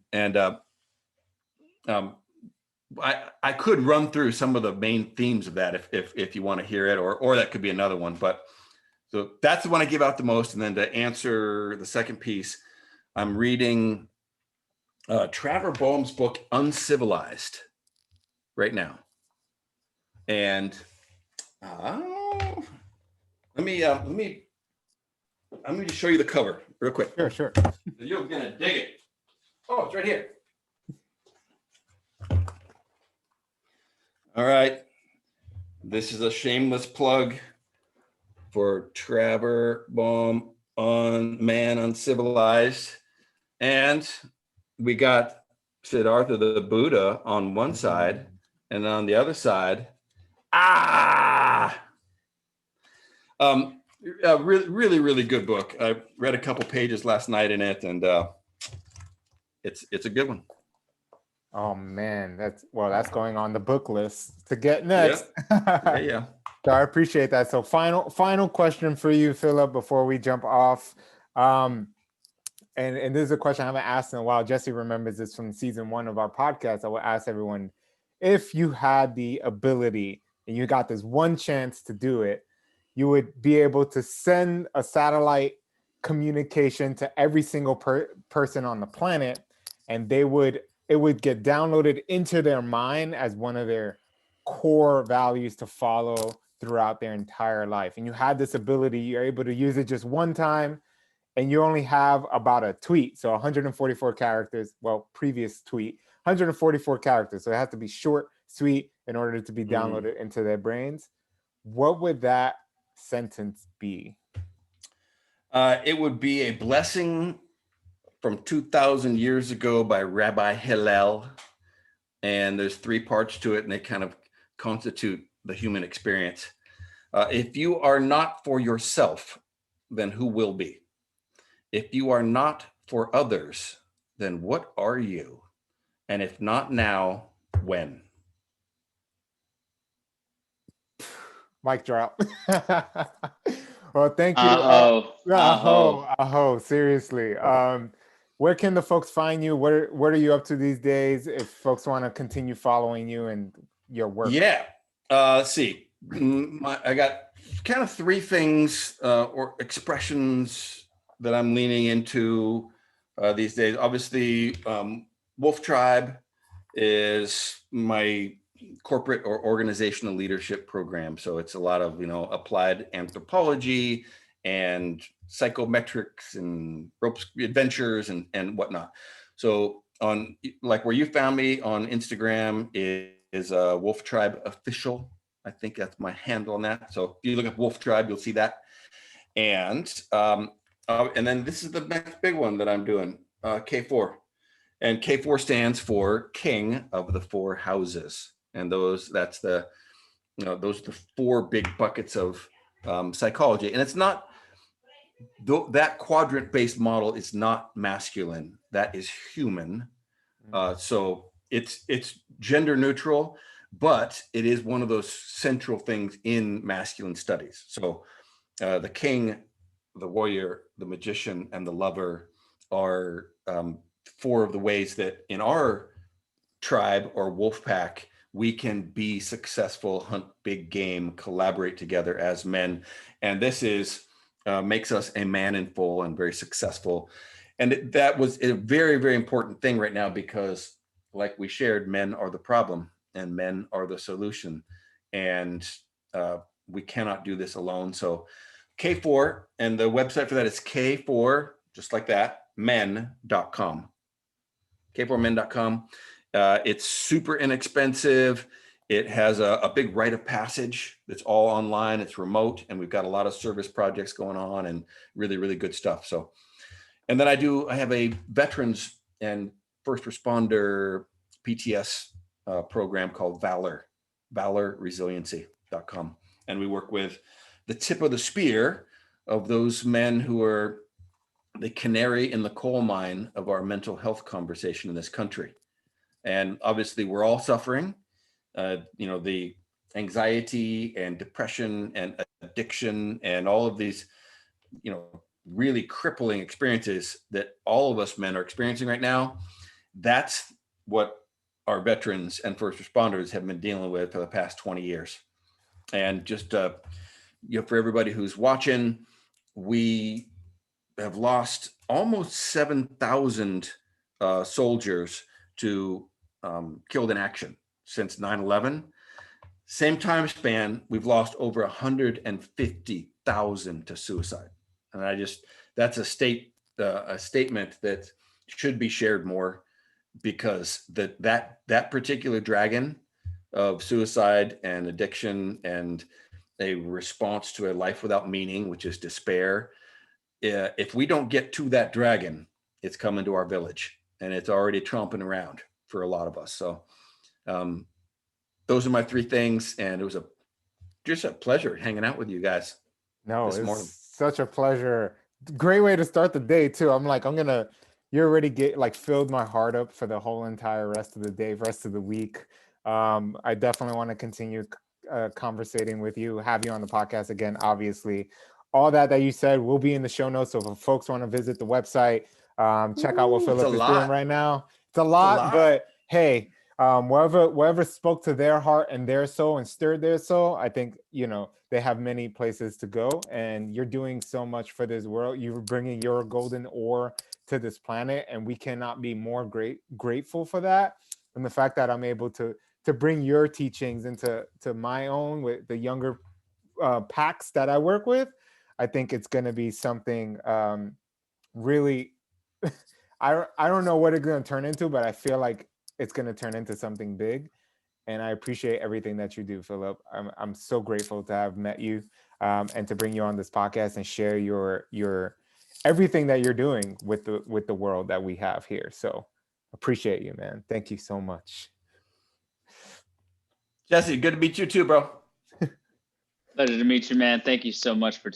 I could run through some of the main themes of that if you want to hear it, or that could be another one. But so that's the one I give out the most. And then to answer the second piece, I'm reading Trevor Boehm's book Uncivilized right now. And let me just show you the cover real quick. Sure. You're gonna dig it. Oh, it's right here. All right. This is a shameless plug for Trevor Boehm on Man Uncivilized. And we got Siddhartha the Buddha on one side, and on the other side, really, really good book. I read a couple pages last night in it, and it's a good one. Oh man, that's going on the book list to get next. Yeah. So I appreciate that. So final question for you, Philip, before we jump off. And this is a question I haven't asked in a while. Jesse remembers this from season 1 of our podcast. I will ask everyone, if you had the ability and you got this one chance to do it, you would be able to send a satellite communication to every single person on the planet, and it would get downloaded into their mind as one of their core values to follow throughout their entire life. And you had this ability, you're able to use it just one time, and you only have about a tweet. So 144 characters, previous tweet, 144 characters. So it has to be short, sweet in order to be downloaded into their brains. What would that sentence be? It would be a blessing from 2,000 years ago by Rabbi Hillel. And there's 3 parts to it, and they kind of constitute the human experience. If you are not for yourself, then who will be? If you are not for others, then what are you? And if not now, when? Mic drop. Well, thank you. Seriously. Where can the folks find you? What are you up to these days if folks want to continue following you and your work? Yeah. Let's see. I got kind of 3 things or expressions that I'm leaning into these days. Obviously, Wolf Tribe is my corporate or organizational leadership program. So it's a lot of, applied anthropology and psychometrics and ropes adventures and whatnot. So on like where you found me on Instagram is Wolf Tribe Official. I think that's my handle on that. So if you look at Wolf Tribe, you'll see that. And then this is the next big one that I'm doing, K4. And K4 stands for King of the 4 Houses. And those are the 4 big buckets of psychology. And it's not, that quadrant-based model is not masculine. That is human. So it's gender neutral, but it is one of those central things in masculine studies. So the king, the warrior, the magician, and the lover are 4 of the ways that in our tribe or wolf pack, we can be successful, hunt big game, collaborate together as men. And this makes us a man in full and very successful. And that was a very, very important thing right now, because like we shared, men are the problem and men are the solution. And we cannot do this alone. So K4, and the website for that is K4, just like that, men.com. K4men.com. It's super inexpensive. It has a big rite of passage that's all online. It's remote, and we've got a lot of service projects going on and really, really good stuff. So, and then I have a veterans and first responder PTS program called VALOR, resiliency.com. And we work with the tip of the spear of those men who are the canary in the coal mine of our mental health conversation in this country. And obviously we're all suffering, the anxiety and depression and addiction and all of these, really crippling experiences that all of us men are experiencing right now. That's what our veterans and first responders have been dealing with for the past 20 years. And just, for everybody who's watching, we have lost almost 7,000 soldiers to killed in action since 9/11. Same time span, we've lost over 150,000 to suicide. And that's a statement that should be shared more, because that particular dragon of suicide and addiction and a response to a life without meaning, which is despair, if we don't get to that dragon, it's coming to our village, and it's already tromping around for a lot of us. So those are my three things, and it was just a pleasure hanging out with you guys. No, this it's morning. such a pleasure. Great way to start the day too. You already filled my heart up for the whole entire rest of the day, rest of the week. I definitely want to continue conversating with you, have you on the podcast again. Obviously, all that you said will be in the show notes. So if folks want to visit the website, check out what Philip is doing right now. It's a lot, but hey, wherever spoke to their heart and their soul and stirred their soul, I think, they have many places to go, and you're doing so much for this world. You're bringing your golden ore to this planet, and we cannot be more grateful for that. And the fact that I'm able to bring your teachings into my own with the younger packs that I work with, I think it's going to be something really, I don't know what it's going to turn into, but I feel like it's going to turn into something big. And I appreciate everything that you do, Philip. I'm so grateful to have met you and to bring you on this podcast and share your everything that you're doing with the world that we have here. So appreciate you, man. Thank you so much. Jesse, good to meet you too, bro. Pleasure to meet you, man. Thank you so much for tuning